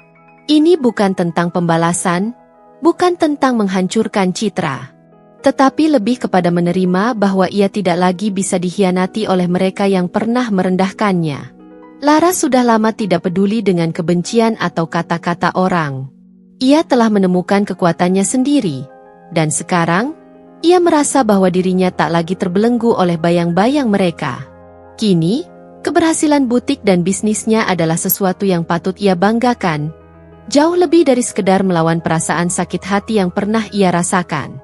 Ini bukan tentang pembalasan, bukan tentang menghancurkan Citra, tetapi lebih kepada menerima bahwa ia tidak lagi bisa dikhianati oleh mereka yang pernah merendahkannya. Laras sudah lama tidak peduli dengan kebencian atau kata-kata orang. Ia telah menemukan kekuatannya sendiri, dan sekarang, ia merasa bahwa dirinya tak lagi terbelenggu oleh bayang-bayang mereka. Kini, keberhasilan butik dan bisnisnya adalah sesuatu yang patut ia banggakan, jauh lebih dari sekedar melawan perasaan sakit hati yang pernah ia rasakan.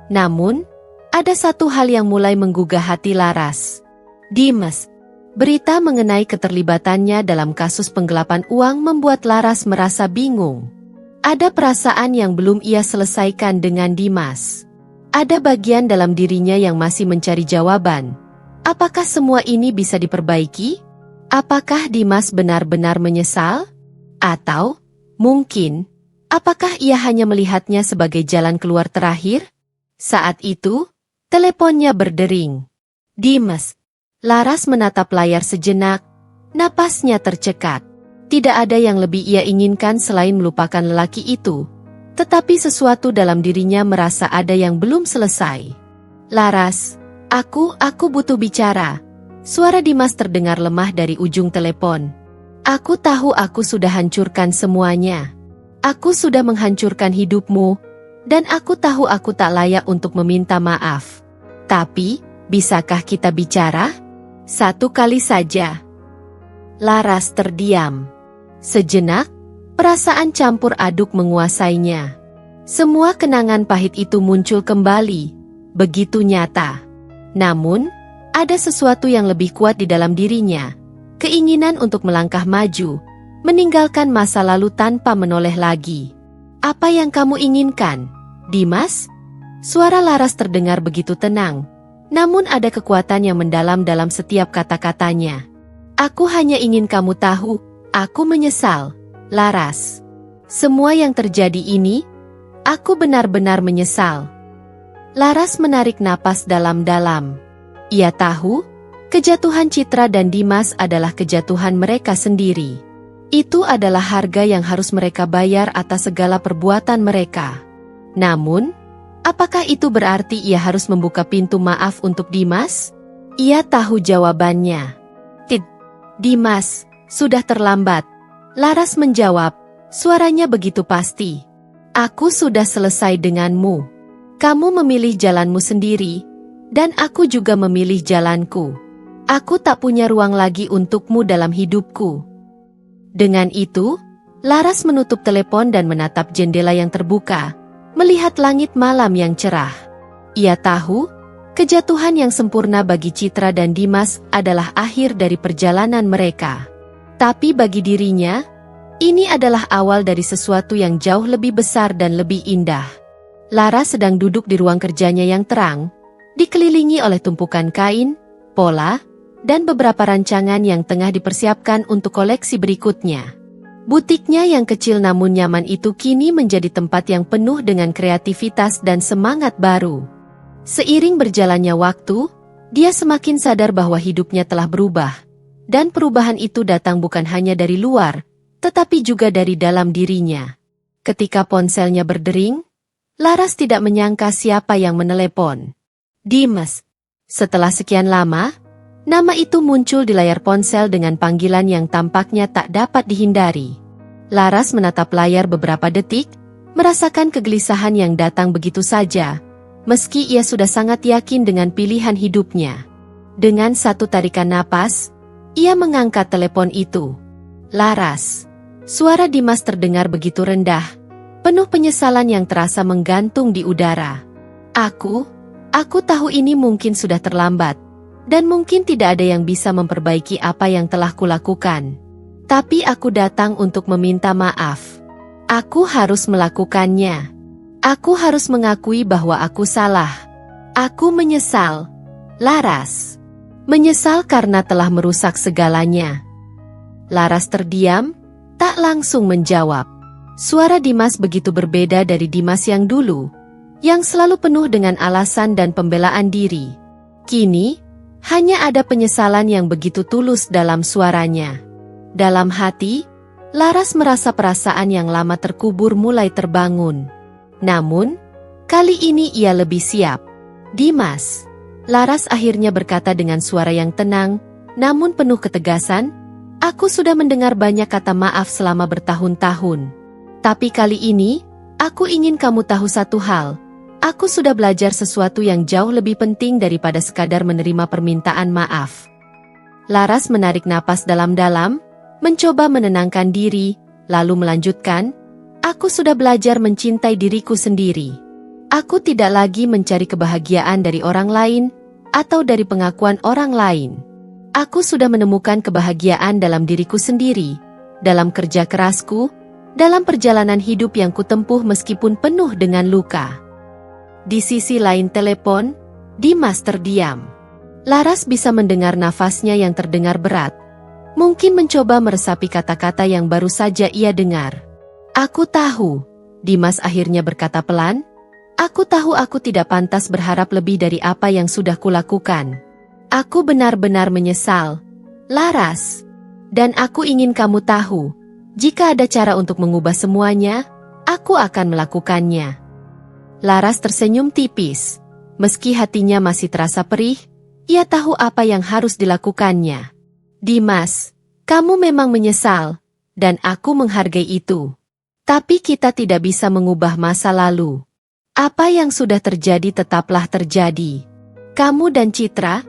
Namun, ada satu hal yang mulai menggugah hati Laras. Dimas. Berita mengenai keterlibatannya dalam kasus penggelapan uang membuat Laras merasa bingung. Ada perasaan yang belum ia selesaikan dengan Dimas. Ada bagian dalam dirinya yang masih mencari jawaban. Apakah semua ini bisa diperbaiki? Apakah Dimas benar-benar menyesal? Atau, mungkin, apakah ia hanya melihatnya sebagai jalan keluar terakhir? Saat itu, teleponnya berdering. Dimas. Laras menatap layar sejenak, Napasnya tercekat. Tidak ada yang lebih ia inginkan selain melupakan lelaki itu. Tetapi sesuatu dalam dirinya merasa ada yang belum selesai. Laras, aku butuh bicara. Suara Dimas terdengar lemah dari ujung telepon. Aku tahu aku sudah hancurkan semuanya. Aku sudah menghancurkan hidupmu. Dan aku tahu aku tak layak untuk meminta maaf. Tapi, bisakah kita bicara? Satu kali saja. Laras terdiam. Sejenak, perasaan campur aduk menguasainya. Semua kenangan pahit itu muncul kembali, begitu nyata. Namun, ada sesuatu yang lebih kuat di dalam dirinya. Keinginan untuk melangkah maju, meninggalkan masa lalu tanpa menoleh lagi. Apa yang kamu inginkan, Dimas? Suara Laras terdengar begitu tenang. Namun ada kekuatan yang mendalam dalam setiap kata-katanya. Aku hanya ingin kamu tahu, aku menyesal, Laras. Semua yang terjadi ini, aku benar-benar menyesal. Laras menarik napas dalam-dalam. Ia tahu, kejatuhan Citra dan Dimas adalah kejatuhan mereka sendiri. Itu adalah harga yang harus mereka bayar atas segala perbuatan mereka. Namun, apakah itu berarti ia harus membuka pintu maaf untuk Dimas? Ia tahu jawabannya. Dimas, sudah terlambat. Laras menjawab, suaranya begitu pasti. Aku sudah selesai denganmu. Kamu memilih jalanmu sendiri, dan aku juga memilih jalanku. Aku tak punya ruang lagi untukmu dalam hidupku. Dengan itu, Laras menutup telepon dan menatap jendela yang terbuka, melihat langit malam yang cerah. Ia tahu, kejatuhan yang sempurna bagi Citra dan Dimas adalah akhir dari perjalanan mereka. Tapi bagi dirinya, ini adalah awal dari sesuatu yang jauh lebih besar dan lebih indah. Laras sedang duduk di ruang kerjanya yang terang, dikelilingi oleh tumpukan kain, pola, dan beberapa rancangan yang tengah dipersiapkan untuk koleksi berikutnya. Butiknya yang kecil namun nyaman itu kini menjadi tempat yang penuh dengan kreativitas dan semangat baru. Seiring berjalannya waktu, dia semakin sadar bahwa hidupnya telah berubah. Dan perubahan itu datang bukan hanya dari luar, tetapi juga dari dalam dirinya. Ketika ponselnya berdering, Laras tidak menyangka siapa yang menelepon. Dimas. Setelah sekian lama, nama itu muncul di layar ponsel dengan panggilan yang tampaknya tak dapat dihindari. Laras menatap layar beberapa detik, merasakan kegelisahan yang datang begitu saja. Meski ia sudah sangat yakin dengan pilihan hidupnya. Dengan satu tarikan napas, ia mengangkat telepon itu. Laras. Suara Dimas terdengar begitu rendah, penuh penyesalan yang terasa menggantung di udara. Aku tahu ini mungkin sudah terlambat, dan mungkin tidak ada yang bisa memperbaiki apa yang telah kulakukan. Tapi aku datang untuk meminta maaf. Aku harus melakukannya. Aku harus mengakui bahwa aku salah. Aku menyesal. Laras. Menyesal karena telah merusak segalanya. Laras terdiam, tak langsung menjawab. Suara Dimas begitu berbeda dari Dimas yang dulu, yang selalu penuh dengan alasan dan pembelaan diri. Kini, hanya ada penyesalan yang begitu tulus dalam suaranya. Dalam hati, Laras merasa perasaan yang lama terkubur mulai terbangun. Namun, kali ini ia lebih siap. Dimas. Laras akhirnya berkata dengan suara yang tenang, namun penuh ketegasan, aku sudah mendengar banyak kata maaf selama bertahun-tahun. Tapi kali ini, aku ingin kamu tahu satu hal. Aku sudah belajar sesuatu yang jauh lebih penting daripada sekadar menerima permintaan maaf. Laras menarik napas dalam-dalam, mencoba menenangkan diri, lalu melanjutkan, aku sudah belajar mencintai diriku sendiri. Aku tidak lagi mencari kebahagiaan dari orang lain, atau dari pengakuan orang lain. Aku sudah menemukan kebahagiaan dalam diriku sendiri, dalam kerja kerasku, dalam perjalanan hidup yang kutempuh meskipun penuh dengan luka. Di sisi lain telepon, Dimas terdiam. Laras bisa mendengar nafasnya yang terdengar berat. Mungkin mencoba meresapi kata-kata yang baru saja ia dengar. Aku tahu, Dimas akhirnya berkata pelan. Aku tahu aku tidak pantas berharap lebih dari apa yang sudah kulakukan. Aku benar-benar menyesal. Laras. Dan aku ingin kamu tahu, jika ada cara untuk mengubah semuanya, aku akan melakukannya. Laras tersenyum tipis. Meski hatinya masih terasa perih, ia tahu apa yang harus dilakukannya. Dimas, kamu memang menyesal, dan aku menghargai itu. Tapi kita tidak bisa mengubah masa lalu. Apa yang sudah terjadi tetaplah terjadi. Kamu dan Citra,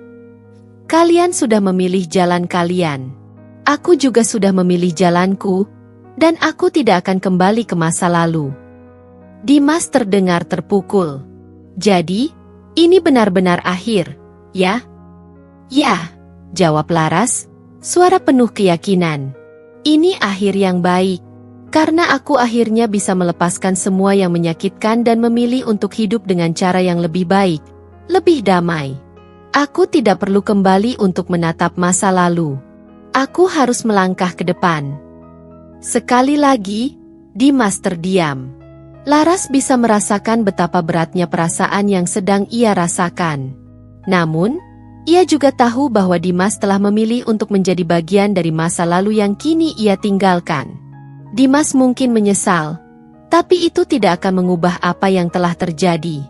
kalian sudah memilih jalan kalian. Aku juga sudah memilih jalanku, dan aku tidak akan kembali ke masa lalu. Dimas terdengar terpukul. Jadi, ini benar-benar akhir, ya? Ya, jawab Laras, suara penuh keyakinan. Ini akhir yang baik, karena aku akhirnya bisa melepaskan semua yang menyakitkan dan memilih untuk hidup dengan cara yang lebih baik, lebih damai. Aku tidak perlu kembali untuk menatap masa lalu. Aku harus melangkah ke depan. Sekali lagi, Dimas terdiam. Laras bisa merasakan betapa beratnya perasaan yang sedang ia rasakan. Namun, ia juga tahu bahwa Dimas telah memilih untuk menjadi bagian dari masa lalu yang kini ia tinggalkan. Dimas mungkin menyesal, tapi itu tidak akan mengubah apa yang telah terjadi.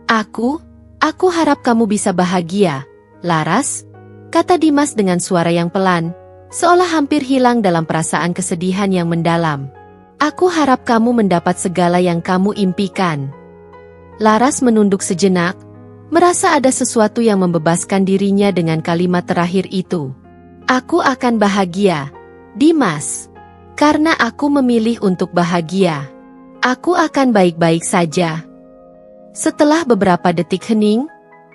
Aku harap kamu bisa bahagia, Laras, kata Dimas dengan suara yang pelan, seolah hampir hilang dalam perasaan kesedihan yang mendalam. Aku harap kamu mendapat segala yang kamu impikan. Laras menunduk sejenak, merasa ada sesuatu yang membebaskan dirinya dengan kalimat terakhir itu. Aku akan bahagia, Dimas. Karena aku memilih untuk bahagia. Aku akan baik-baik saja. Setelah beberapa detik hening,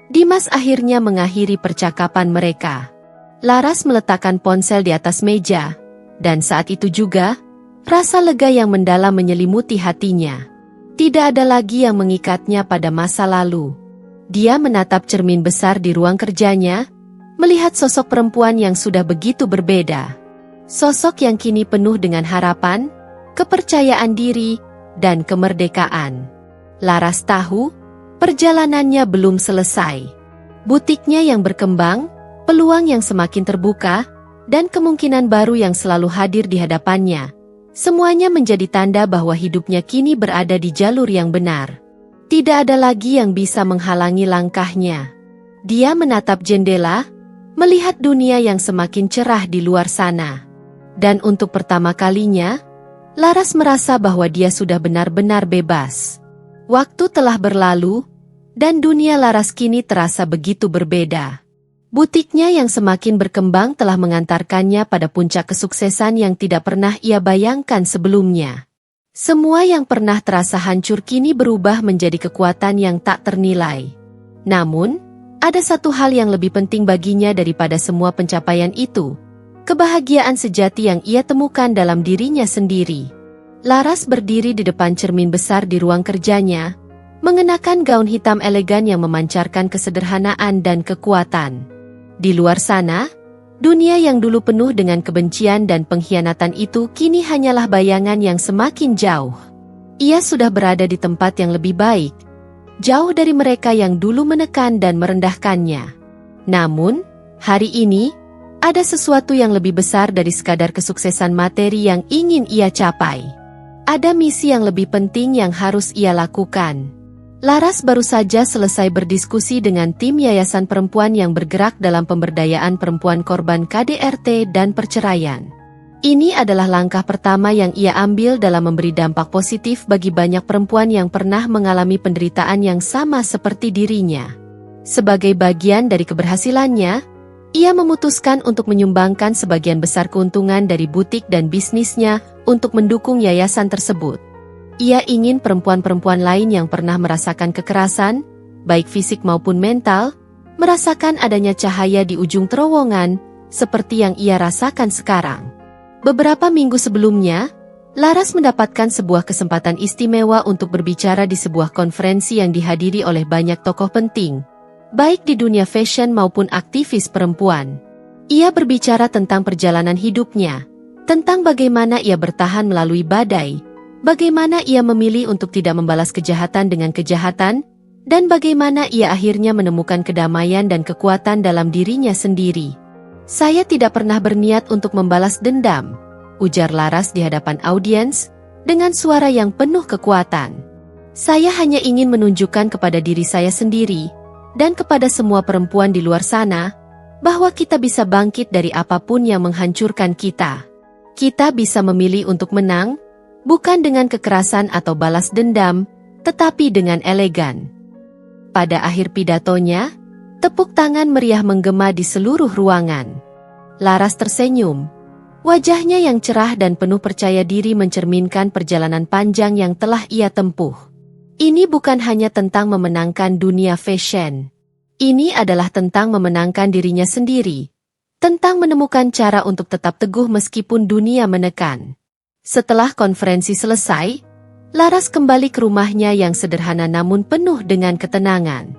Dimas akhirnya mengakhiri percakapan mereka. Laras meletakkan ponsel di atas meja, dan saat itu juga, rasa lega yang mendalam menyelimuti hatinya. Tidak ada lagi yang mengikatnya pada masa lalu. Dia menatap cermin besar di ruang kerjanya, melihat sosok perempuan yang sudah begitu berbeda. Sosok yang kini penuh dengan harapan, kepercayaan diri, dan kemerdekaan. Laras tahu, perjalanannya belum selesai. Butiknya yang berkembang, peluang yang semakin terbuka, dan kemungkinan baru yang selalu hadir di hadapannya. Semuanya menjadi tanda bahwa hidupnya kini berada di jalur yang benar. Tidak ada lagi yang bisa menghalangi langkahnya. Dia menatap jendela, melihat dunia yang semakin cerah di luar sana. Dan untuk pertama kalinya, Laras merasa bahwa dia sudah benar-benar bebas. Waktu telah berlalu, dan dunia Laras kini terasa begitu berbeda. Butiknya yang semakin berkembang telah mengantarkannya pada puncak kesuksesan yang tidak pernah ia bayangkan sebelumnya. Semua yang pernah terasa hancur kini berubah menjadi kekuatan yang tak ternilai. Namun, ada satu hal yang lebih penting baginya daripada semua pencapaian itu. Kebahagiaan sejati yang ia temukan dalam dirinya sendiri. Laras berdiri di depan cermin besar di ruang kerjanya, mengenakan gaun hitam elegan yang memancarkan kesederhanaan dan kekuatan. Di luar sana, dunia yang dulu penuh dengan kebencian dan pengkhianatan itu kini hanyalah bayangan yang semakin jauh. Ia sudah berada di tempat yang lebih baik, jauh dari mereka yang dulu menekan dan merendahkannya. Namun, hari ini, ada sesuatu yang lebih besar dari sekadar kesuksesan materi yang ingin ia capai. Ada misi yang lebih penting yang harus ia lakukan. Laras baru saja selesai berdiskusi dengan tim Yayasan Perempuan yang bergerak dalam pemberdayaan perempuan korban KDRT dan perceraian. Ini adalah langkah pertama yang ia ambil dalam memberi dampak positif bagi banyak perempuan yang pernah mengalami penderitaan yang sama seperti dirinya. Sebagai bagian dari keberhasilannya, ia memutuskan untuk menyumbangkan sebagian besar keuntungan dari butik dan bisnisnya untuk mendukung yayasan tersebut. Ia ingin perempuan-perempuan lain yang pernah merasakan kekerasan, baik fisik maupun mental, merasakan adanya cahaya di ujung terowongan, seperti yang ia rasakan sekarang. Beberapa minggu sebelumnya, Laras mendapatkan sebuah kesempatan istimewa untuk berbicara di sebuah konferensi yang dihadiri oleh banyak tokoh penting, baik di dunia fashion maupun aktivis perempuan. Ia berbicara tentang perjalanan hidupnya, tentang bagaimana ia bertahan melalui badai, bagaimana ia memilih untuk tidak membalas kejahatan dengan kejahatan, dan bagaimana ia akhirnya menemukan kedamaian dan kekuatan dalam dirinya sendiri. Saya tidak pernah berniat untuk membalas dendam, ujar Laras di hadapan audiens, dengan suara yang penuh kekuatan. Saya hanya ingin menunjukkan kepada diri saya sendiri, dan kepada semua perempuan di luar sana, bahwa kita bisa bangkit dari apapun yang menghancurkan kita. Kita bisa memilih untuk menang, bukan dengan kekerasan atau balas dendam, tetapi dengan elegan. Pada akhir pidatonya, tepuk tangan meriah menggema di seluruh ruangan. Laras tersenyum. Wajahnya yang cerah dan penuh percaya diri mencerminkan perjalanan panjang yang telah ia tempuh. Ini bukan hanya tentang memenangkan dunia fashion. Ini adalah tentang memenangkan dirinya sendiri. Tentang menemukan cara untuk tetap teguh meskipun dunia menekan. Setelah konferensi selesai, Laras kembali ke rumahnya yang sederhana namun penuh dengan ketenangan.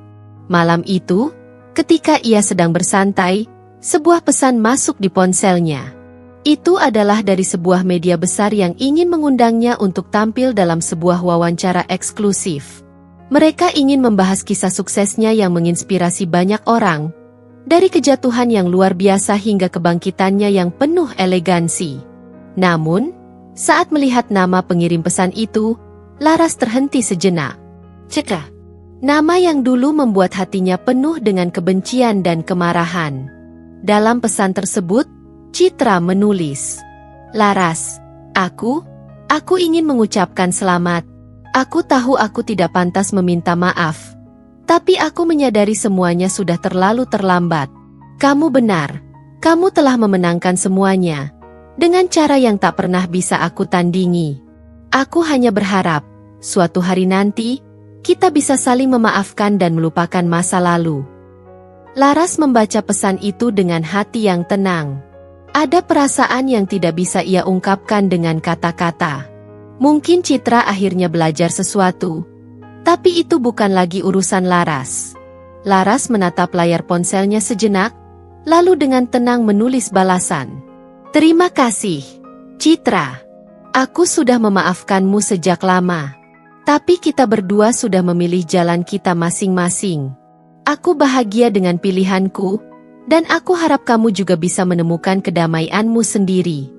Malam itu, ketika ia sedang bersantai, sebuah pesan masuk di ponselnya. Itu adalah dari sebuah media besar yang ingin mengundangnya untuk tampil dalam sebuah wawancara eksklusif. Mereka ingin membahas kisah suksesnya yang menginspirasi banyak orang, dari kejatuhan yang luar biasa hingga kebangkitannya yang penuh elegansi. Namun, saat melihat nama pengirim pesan itu, Laras terhenti sejenak. Citra. Nama yang dulu membuat hatinya penuh dengan kebencian dan kemarahan. Dalam pesan tersebut, Citra menulis, Laras, aku ingin mengucapkan selamat. Aku tahu aku tidak pantas meminta maaf. Tapi aku menyadari semuanya sudah terlalu terlambat. Kamu benar, kamu telah memenangkan semuanya. Dengan cara yang tak pernah bisa aku tandingi. Aku hanya berharap, suatu hari nanti, kita bisa saling memaafkan dan melupakan masa lalu. Laras membaca pesan itu dengan hati yang tenang. Ada perasaan yang tidak bisa ia ungkapkan dengan kata-kata. Mungkin Citra akhirnya belajar sesuatu. Tapi itu bukan lagi urusan Laras. Laras menatap layar ponselnya sejenak, lalu dengan tenang menulis balasan. Terima kasih, Citra. Aku sudah memaafkanmu sejak lama. Tapi kita berdua sudah memilih jalan kita masing-masing. Aku bahagia dengan pilihanku, dan aku harap kamu juga bisa menemukan kedamaianmu sendiri.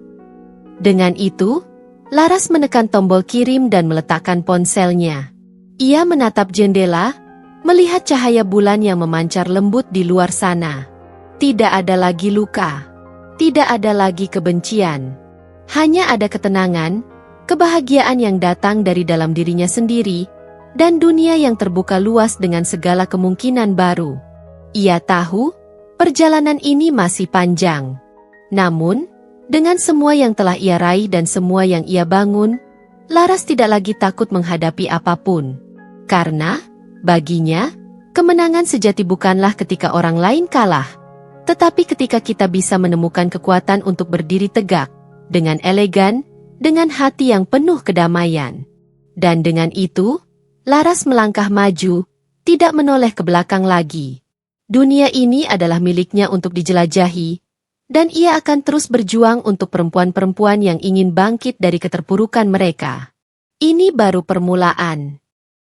Dengan itu, Laras menekan tombol kirim dan meletakkan ponselnya. Ia menatap jendela, melihat cahaya bulan yang memancar lembut di luar sana. Tidak ada lagi luka. Tidak ada lagi kebencian. Hanya ada ketenangan, kebahagiaan yang datang dari dalam dirinya sendiri, dan dunia yang terbuka luas dengan segala kemungkinan baru. Ia tahu, perjalanan ini masih panjang. Namun, dengan semua yang telah ia raih dan semua yang ia bangun, Laras tidak lagi takut menghadapi apapun. Karena, baginya, kemenangan sejati bukanlah ketika orang lain kalah, tetapi ketika kita bisa menemukan kekuatan untuk berdiri tegak, dengan elegan, dengan hati yang penuh kedamaian. Dan dengan itu, Laras melangkah maju, tidak menoleh ke belakang lagi. Dunia ini adalah miliknya untuk dijelajahi, dan ia akan terus berjuang untuk perempuan-perempuan yang ingin bangkit dari keterpurukan mereka. Ini baru permulaan.